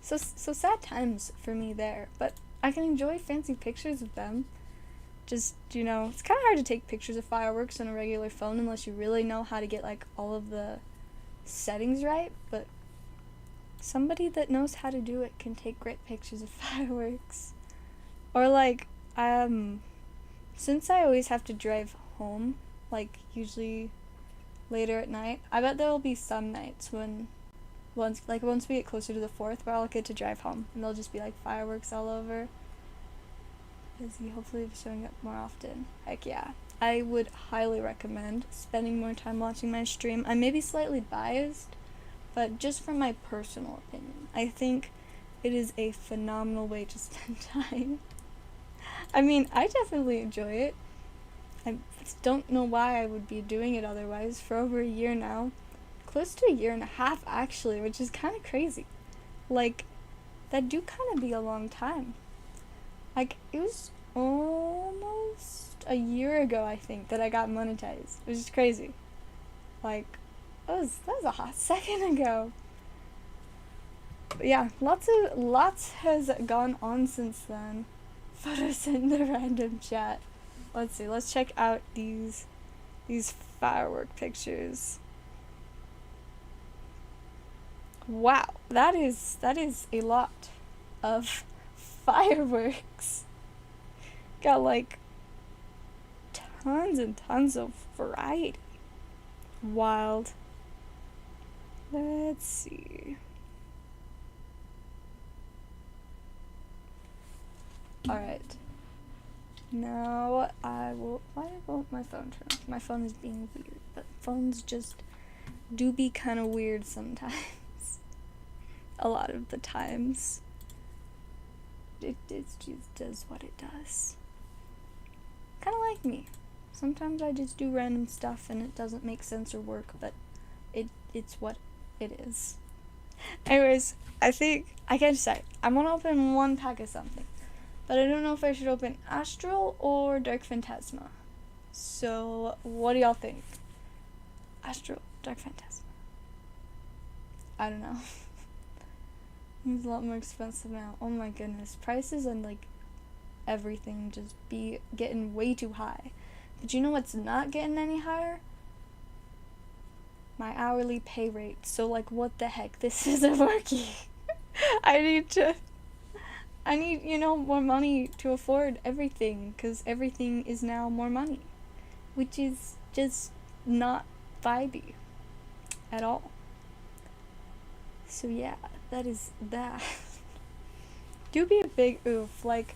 So sad times for me there, but I can enjoy fancy pictures of them. Just, you know, it's kind of hard to take pictures of fireworks on a regular phone unless you really know how to get like all of the settings right, but somebody that knows how to do it can take great pictures of fireworks. Or like, since I always have to drive home, like usually later at night, I bet there will be some nights when once we get closer to the 4th where I'll get to drive home and there'll just be like fireworks all over. Is he hopefully showing up more often? Heck yeah. I would highly recommend spending more time watching my stream. I may be slightly biased, but just from my personal opinion, I think it is a phenomenal way to spend time. I mean, I definitely enjoy it. I don't know why I would be doing it otherwise for over a year now. Close to a year and a half, actually, which is kind of crazy. Like, that do kind of be a long time. Like, it was almost a year ago, I think, that I got monetized, which is crazy. Like, that was a hot second ago. But yeah, lots has gone on since then. Photos in the random chat. Let's see, let's check out these firework pictures. Wow, that is a lot of fireworks. Got like tons and tons of variety. Wild. Let's see. Alright. Now why won't my phone turn off? My phone is being weird, but phones just do be kind of weird sometimes. A lot of the times. It just does what it does. Kind of like me. Sometimes I just do random stuff and it doesn't make sense or work, but it's what it is. Anyways, I think I can decide. I'm gonna open one pack of something, but I don't know if I should open Astral or Dark Phantasma. So, what do y'all think? Astral, Dark Phantasma. I don't know. It's a lot more expensive now. Oh my goodness. Prices and like everything just be getting way too high. But you know what's not getting any higher? My hourly pay rate. So like, what the heck? This isn't working. I need, you know, more money to afford everything, because everything is now more money, which is just not vibey at all. So yeah, that is that. Do be a big oof. Like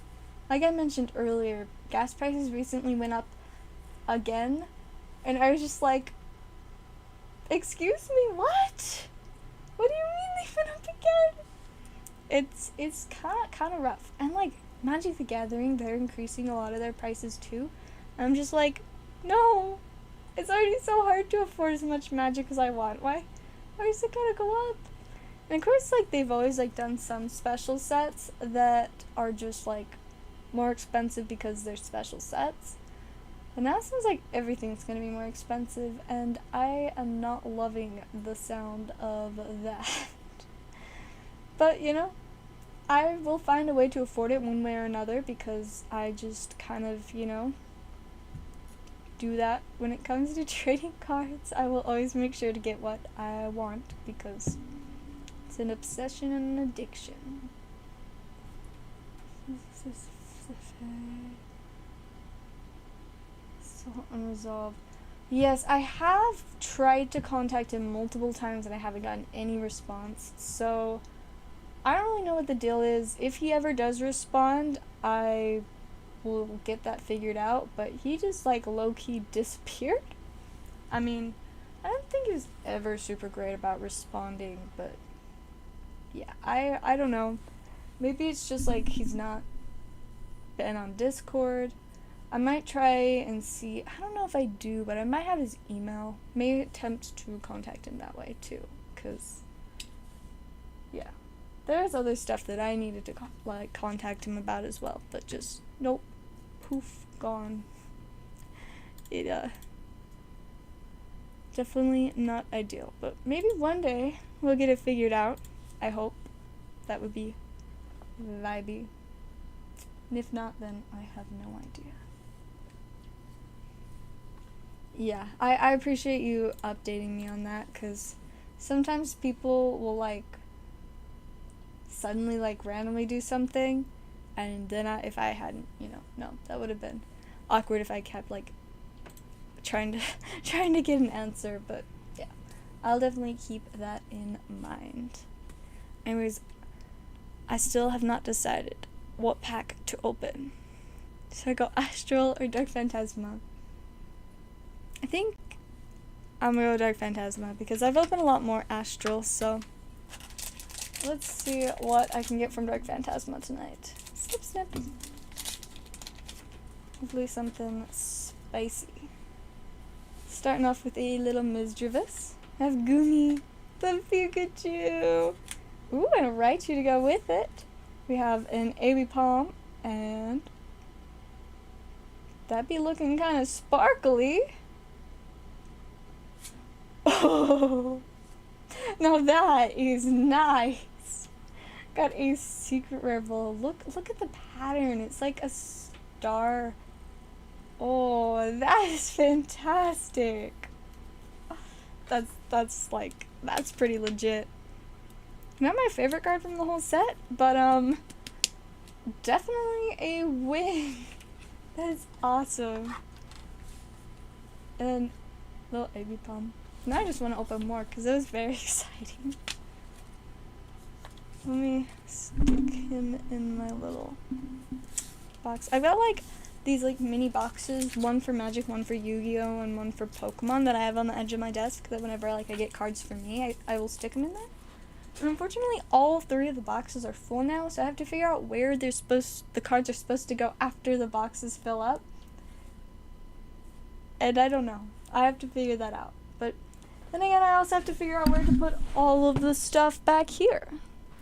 I mentioned earlier, gas prices recently went up again, and I was just like, excuse me, what? What do you mean they went up again? It's kind of rough. And like Magic the Gathering, they're increasing a lot of their prices too. I'm just like, no, it's already so hard to afford as much Magic as I want. Why is it gonna go up? And of course, like, they've always like done some special sets that are just like more expensive because they're special sets. But now it seems like everything's gonna be more expensive, and I am not loving the sound of that. But, you know, I will find a way to afford it one way or another, because I just kind of, you know, do that when it comes to trading cards. I will always make sure to get what I want, because it's an obsession and an addiction. Still unresolved. Yes, I have tried to contact him multiple times and I haven't gotten any response. So I don't really know what the deal is. If he ever does respond, I will get that figured out. But he just like low-key disappeared. I mean, I don't think he was ever super great about responding, but yeah, I don't know. Maybe it's just like he's not been on Discord. I might try and see. I don't know if I do, but I might have his email. May attempt to contact him that way too, because yeah, there's other stuff that I needed to contact him about as well, but just nope, poof, gone. It definitely not ideal, but maybe one day we'll get it figured out. I hope. That would be vibey. And if not, then I have no idea. Yeah, I appreciate you updating me on that, because sometimes people will like suddenly like randomly do something, and then if I hadn't, no, that would have been awkward if I kept like trying to get an answer. But yeah, I'll definitely keep that in mind. Anyways, I still have not decided what pack to open. Should I go Astral or Dark Phantasma? I think I'm gonna go Dark Phantasma because I've opened a lot more Astral, so let's see what I can get from Dark Phantasma tonight. Snip, snip. Hopefully something spicy. Starting off with a little mischievous. I have Goomy, the Pikachu. Ooh, and a Raichu to go with it. We have an AB Palm, and that be looking kind of sparkly. Oh, now that is nice. Got a secret rare ball. Look at the pattern. It's like a star. Oh, that is fantastic. That's pretty legit. Not my favorite card from the whole set, but definitely a win. That is awesome. And little AB Palm. Now I just want to open more because it was very exciting. Let me stick him in my little box. I've got like these like mini boxes, one for Magic, one for Yu-Gi-Oh, and one for Pokemon that I have on the edge of my desk that whenever like I get cards for me, I will stick them in there. And unfortunately, all three of the boxes are full now, so I have to figure out where the cards are supposed to go after the boxes fill up. And I don't know. I have to figure that out. But then again, I also have to figure out where to put all of the stuff back here.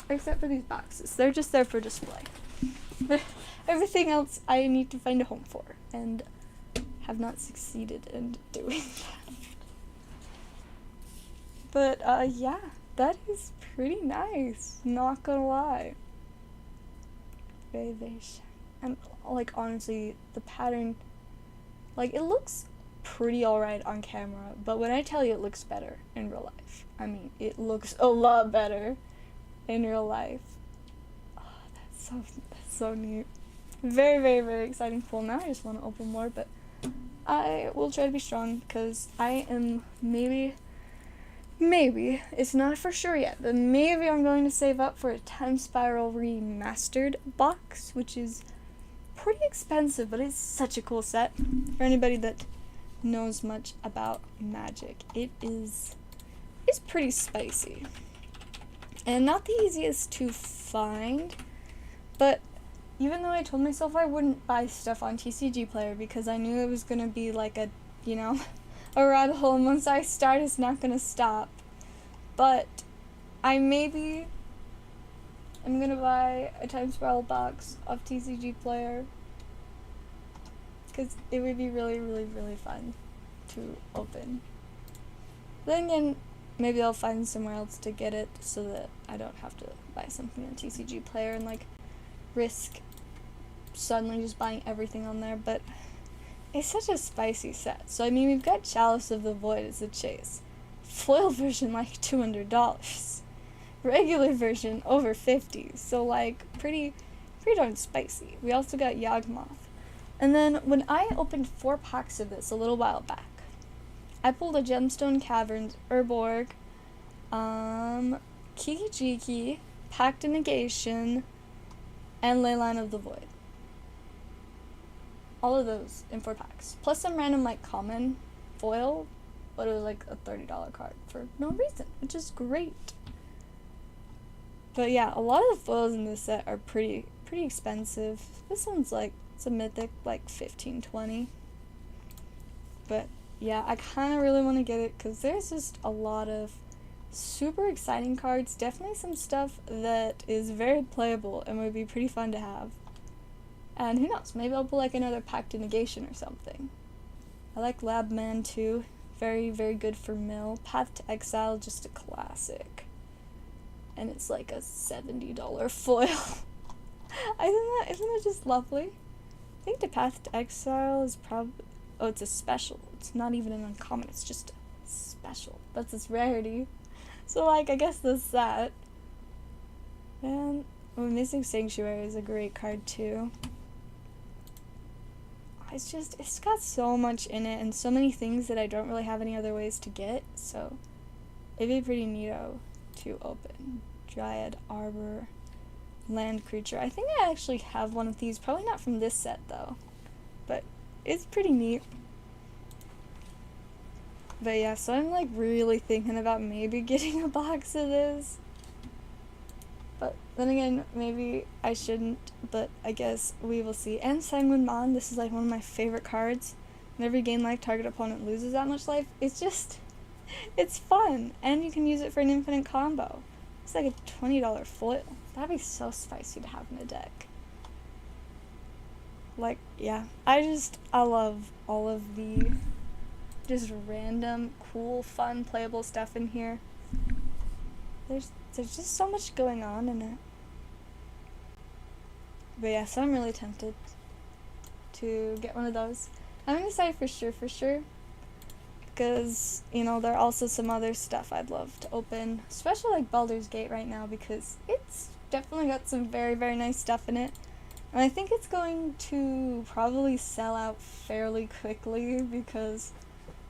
Except for these boxes. They're just there for display. But everything else I need to find a home for. And have not succeeded in doing that. But, yeah. That is pretty nice. Not gonna lie. Very, very shiny. And, like, honestly, the pattern, like, it looks pretty alright on camera, but when I tell you it looks better in real life, I mean, it looks a lot better in real life. Oh, that's so neat. Very, very, very exciting pull. Now I just want to open more, but I will try to be strong, because I am maybe, it's not for sure yet, but maybe I'm going to save up for a Time Spiral Remastered box, which is pretty expensive, but it's such a cool set. For anybody that knows much about Magic, it's pretty spicy. And not the easiest to find, but even though I told myself I wouldn't buy stuff on TCG Player because I knew it was going to be like a, a rabbit hole, and once I start, it's not going to stop. But I'm going to buy a Time Spiral box of TCG Player because it would be really, really, really fun to open. Then again, maybe I'll find somewhere else to get it so that I don't have to buy something on TCG Player and like risk suddenly just buying everything on there. But it's such a spicy set. So I mean, we've got Chalice of the Void as a chase. Foil version like $200. Regular version over $50. So like pretty pretty darn spicy. We also got Yawgmoth. And then when I opened 4 packs of this a little while back, I pulled a Gemstone Caverns, Urborg, Kiki-Jiki, Pact of Negation, and Leyline of the Void. All of those in 4 packs. Plus some random, like, common foil, but it was like a $30 card for no reason, which is great. But yeah, a lot of the foils in this set are pretty expensive. This one's like, it's a mythic, like 15, 20. But yeah, I kind of really want to get it because there's just a lot of super exciting cards. Definitely some stuff that is very playable and would be pretty fun to have. And who knows, maybe I'll pull like another Pact of Negation or something. I like Labman too. Very, very good for mill. Path to Exile, just a classic. And it's like a $70 foil. Isn't it just lovely? I think the Path to Exile is probably, oh, it's a special. It's not even an uncommon, it's just a special. That's its rarity. So like, I guess that's that. And Missing Sanctuary is a great card too. It's got so much in it and so many things that I don't really have any other ways to get, so it'd be pretty neato to open. Dryad, Arbor, Land Creature. I think I actually have one of these, probably not from this set though, but it's pretty neat. But yeah, so I'm like really thinking about maybe getting a box of this. But then again, maybe I shouldn't, but I guess we will see. And Sanguine Mon, this is like one of my favorite cards. Whenever you gain life, target opponent loses that much life. It's just, it's fun. And you can use it for an infinite combo. It's like a $20 foil. That'd be so spicy to have in a deck. Like, yeah. I love all of the just random, cool, fun, playable stuff in here. There's just so much going on in it. But yeah, so I'm really tempted to get one of those. I haven't decided for sure, because, you know, there are also some other stuff I'd love to open, especially like Baldur's Gate right now, because it's definitely got some very, very nice stuff in it. And I think it's going to probably sell out fairly quickly, because,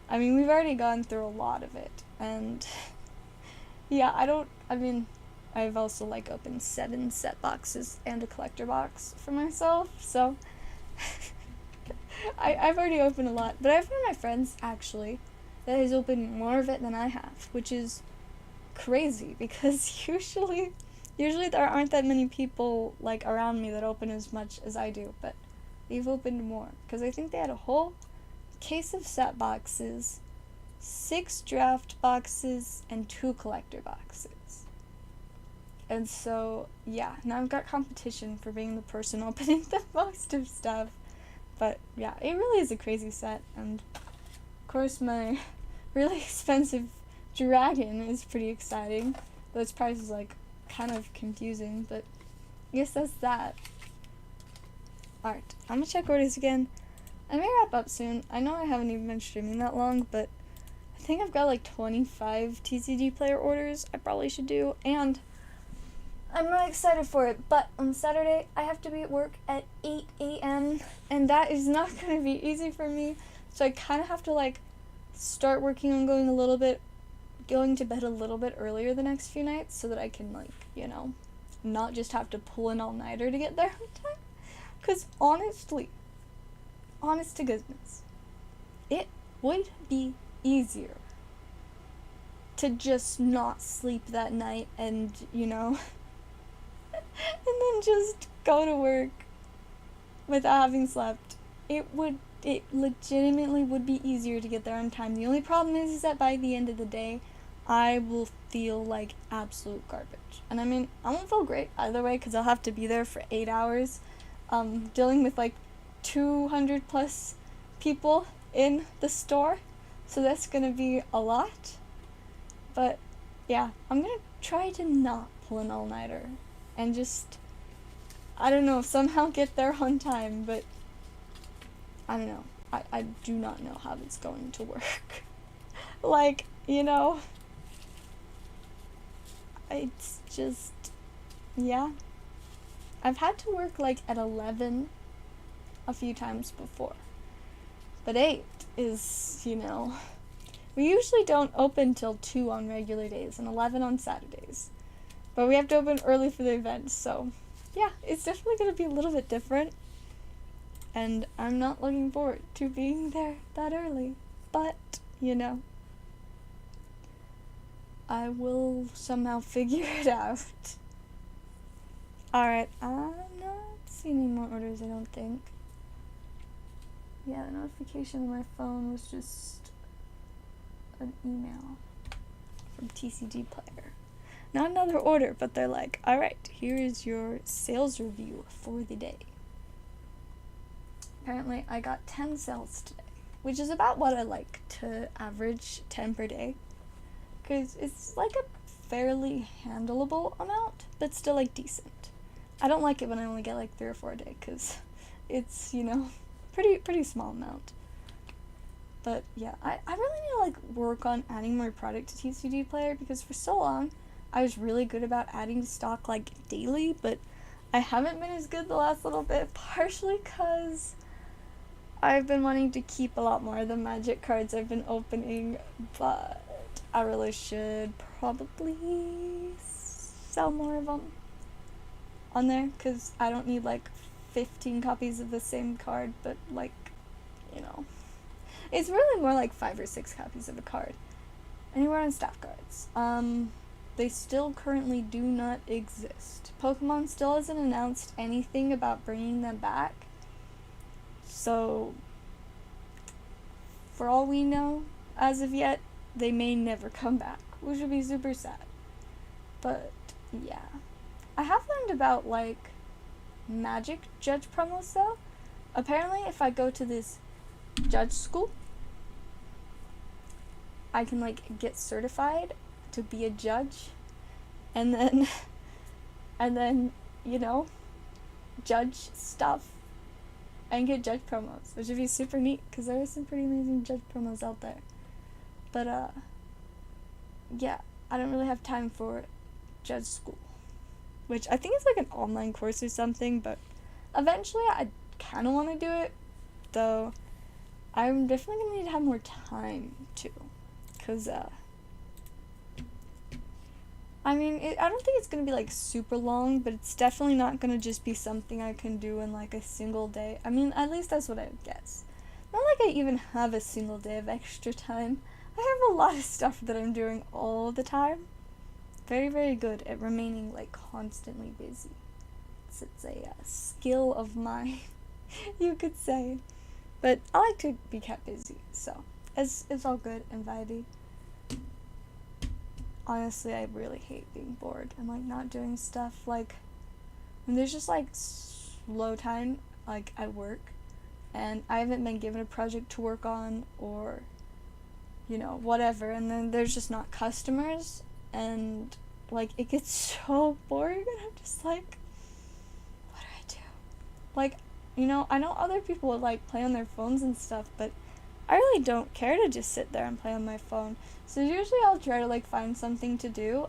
I mean, we've already gone through a lot of it, and yeah, I've also like opened 7 set boxes and a collector box for myself, so I've already opened a lot, but I have one of my friends actually that has opened more of it than I have, which is crazy because usually there aren't that many people like around me that open as much as I do, but they've opened more because I think they had a whole case of set boxes, 6 draft boxes, and 2 collector boxes. And so, yeah, now I've got competition for being the person opening the most of stuff. But, yeah, it really is a crazy set. And, of course, my really expensive dragon is pretty exciting. Though its price is, like, kind of confusing. But I guess that's that. Alright, I'm gonna check orders again. I may wrap up soon. I know I haven't even been streaming that long, but I think I've got like 25 TCG player orders I probably should do, and I'm really excited for it. But on Saturday, I have to be at work at 8 a.m., and that is not going to be easy for me, so I kind of have to like start working on going to bed a little bit earlier the next few nights so that I can, like, you know, not just have to pull an all-nighter to get there on time. Because honestly, honest to goodness, it would be easier to just not sleep that night and, you know, and then just go to work without having slept. It legitimately would be easier to get there on time. The only problem is that by the end of the day, I will feel like absolute garbage. And I mean, I won't feel great either way because I'll have to be there for 8 hours, dealing with like 200 plus people in the store, so that's gonna be a lot. But yeah, I'm gonna try to not pull an all-nighter and just, I don't know, somehow get there on time, but I don't know. I do not know how it's going to work. Like, you know, it's just, yeah, I've had to work like at 11 a few times before. But 8 is, we usually don't open till 2 on regular days and 11 on Saturdays. But we have to open early for the event, so yeah, it's definitely going to be a little bit different. And I'm not looking forward to being there that early. But, I will somehow figure it out. Alright, I'm not seeing any more orders, I don't think. Yeah, the notification on my phone was just an email from TCG Player. Not another order, but they're like, alright, here is your sales review for the day. Apparently, I got 10 sales today, which is about what I like to average 10 per day. Because it's like a fairly handleable amount, but still like decent. I don't like it when I only get like 3 or 4 a day, because it's, pretty small amount. But yeah, I really need to like work on adding more product to TCG Player, because for so long I was really good about adding stock like daily, but I haven't been as good the last little bit, partially because I've been wanting to keep a lot more of the magic cards I've been opening, but I really should probably sell more of them on there, because I don't need like 15 copies of the same card, but like, it's really more like 5 or 6 copies of a card. Anywhere on staff cards. They still currently do not exist. Pokemon still hasn't announced anything about bringing them back. So, for all we know, as of yet, they may never come back, which would be super sad. But, yeah. I have learned about, like, magic judge promos, though. Apparently, if I go to this judge school, I can, like, get certified to be a judge, and then, judge stuff, and get judge promos, which would be super neat, because there are some pretty amazing judge promos out there. But, yeah, I don't really have time for judge school, which I think is like an online course or something, but eventually I kind of want to do it, though I'm definitely going to need to have more time, too, because, I don't think it's going to be, like, super long, but it's definitely not going to just be something I can do in, like, a single day. At least that's what I would guess. Not like I even have a single day of extra time. I have a lot of stuff that I'm doing all the time. Very, very good at remaining, like, constantly busy. It's a skill of mine, you could say. But I like to be kept busy, so it's all good and vibey. Honestly, I really hate being bored and, like, not doing stuff. Like, when there's just, like, slow time, like, at work, and I haven't been given a project to work on, or, whatever, and then there's just not customers, and, like, it gets so boring, and I'm just like, what do I do? Like, I know other people would, like, play on their phones and stuff, but I really don't care to just sit there and play on my phone. So usually I'll try to, like, find something to do.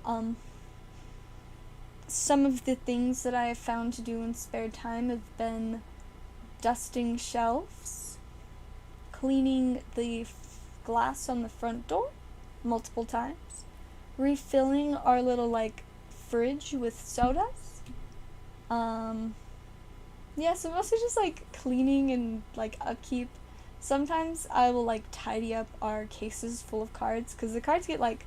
Some of the things that I have found to do in spare time have been dusting shelves, cleaning the glass on the front door multiple times, refilling our little, like, fridge with sodas. Yeah, so mostly just, like, cleaning and, like, upkeep. Sometimes I will, like, tidy up our cases full of cards, because the cards get, like,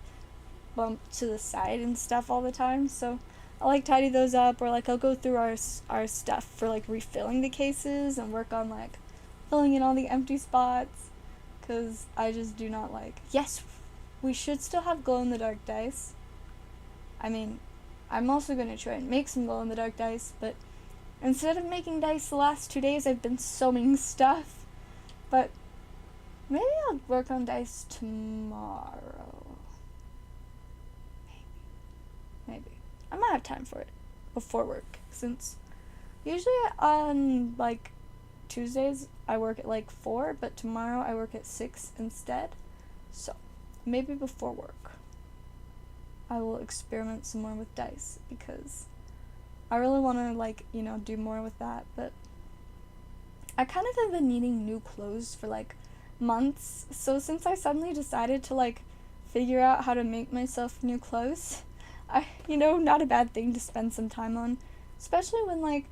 bumped to the side and stuff all the time, so I'll, like, tidy those up, or, like, I'll go through our stuff for, like, refilling the cases and work on, like, filling in all the empty spots, because I just do not like... Yes, we should still have glow-in-the-dark dice. I'm also going to try and make some glow-in-the-dark dice, but instead of making dice the last 2 days, I've been sewing stuff. But maybe I'll work on dice tomorrow. Maybe. I might have time for it before work, since usually on, like, Tuesdays I work at, like, 4, but tomorrow I work at 6 instead. So, maybe before work I will experiment some more with dice, because I really want to, like, you know, do more with that, but I kind of have been needing new clothes for, like, months, so since I suddenly decided to, like, figure out how to make myself new clothes, you know, not a bad thing to spend some time on, especially when, like,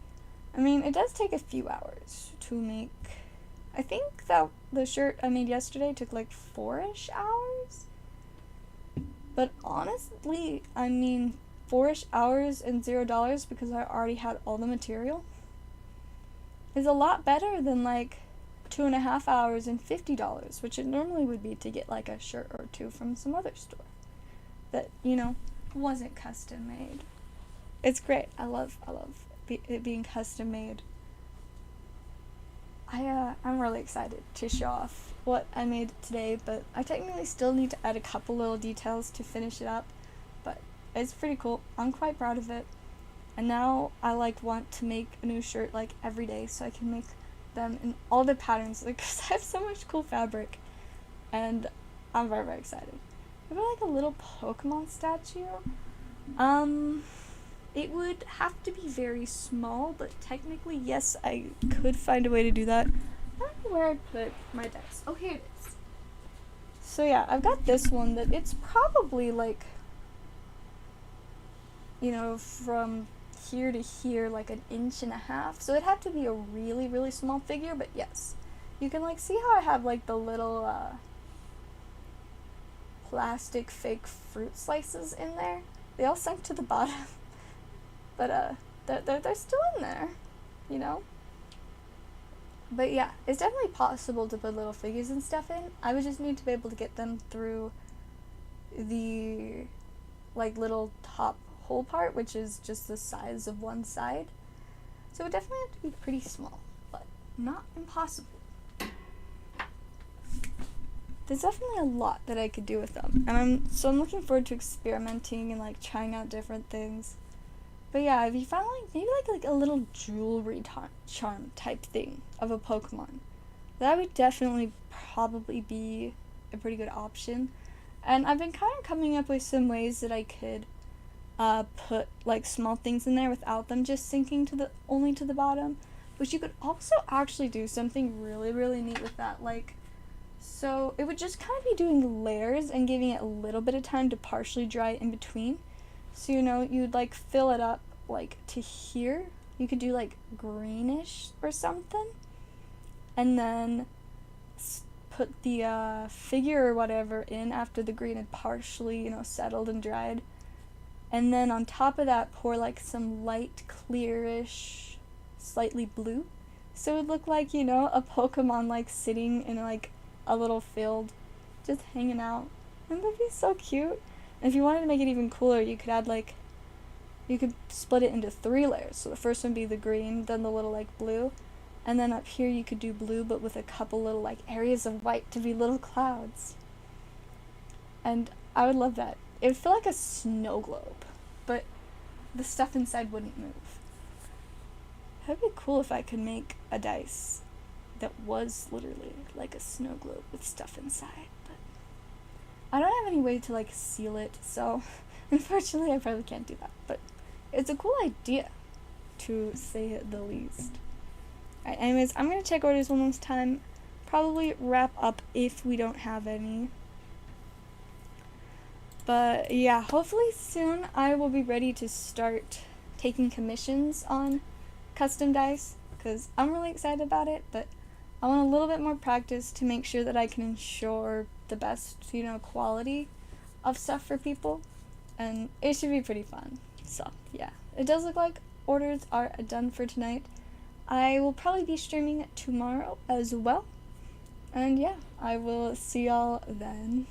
I mean, it does take a few hours to make. I think that the shirt I made yesterday took like 4-ish hours. But honestly, I mean, 4-ish hours and $0 because I already had all the material is a lot better than like 2.5 hours and $50, which it normally would be to get like a shirt or two from some other store that, you know, wasn't custom made. It's great. I love it being custom made. I'm really excited to show off what I made today, but I technically still need to add a couple little details to finish it up, but it's pretty cool. I'm quite proud of it. And now I like want to make a new shirt like every day so I can make them in all the patterns, like, cause I have so much cool fabric, and I'm very, very excited. Maybe like a little Pokemon statue. It would have to be very small, but technically, yes, I could find a way to do that. I don't know where I put my dice. Oh, here it is. So yeah, I've got this one that it's probably like, you know, from here to here, like 1.5 inches. So it'd have to be a really, really small figure, but yes. You can like see how I have like the little plastic fake fruit slices in there. They all sunk to the bottom. But they're still in there, you know? But yeah, it's definitely possible to put little figures and stuff in. I would just need to be able to get them through the, like, little top hole part, which is just the size of one side. So it would definitely have to be pretty small, but not impossible. There's definitely a lot that I could do with them. And I'm looking forward to experimenting and, like, trying out different things. But yeah, if you found like maybe like a little jewelry charm type thing of a Pokemon, that would definitely probably be a pretty good option. And I've been kind of coming up with some ways that I could put like small things in there without them just sinking only to the bottom. But you could also actually do something really, really neat with that. Like, so it would just kind of be doing layers and giving it a little bit of time to partially dry in between. So, you know, you'd like fill it up like to here. You could do like greenish or something. And then put the figure or whatever in after the green had partially, you know, settled and dried. And then on top of that, pour like some light clearish, slightly blue. So it would look like, you know, a Pokemon like sitting in like a little field, just hanging out. And that'd be so cute. And if you wanted to make it even cooler, you could add like, you could split it into 3 layers. So the first one would be the green, then the little like blue, and then up here you could do blue but with a couple little like areas of white to be little clouds. And I would love that. It would feel like a snow globe, but the stuff inside wouldn't move. That'd be cool if I could make a dice that was literally like a snow globe with stuff inside. I don't have any way to like seal it, so unfortunately I probably can't do that, but it's a cool idea, to say the least. Alright, anyways, I'm gonna check orders one last time, probably wrap up if we don't have any. But yeah, hopefully soon I will be ready to start taking commissions on custom dice, because I'm really excited about it, but I want a little bit more practice to make sure that I can ensure the best, you know, quality of stuff for people, and it should be pretty fun. So yeah, it does look like orders are done for tonight. I will probably be streaming tomorrow as well, and yeah, I will see y'all then.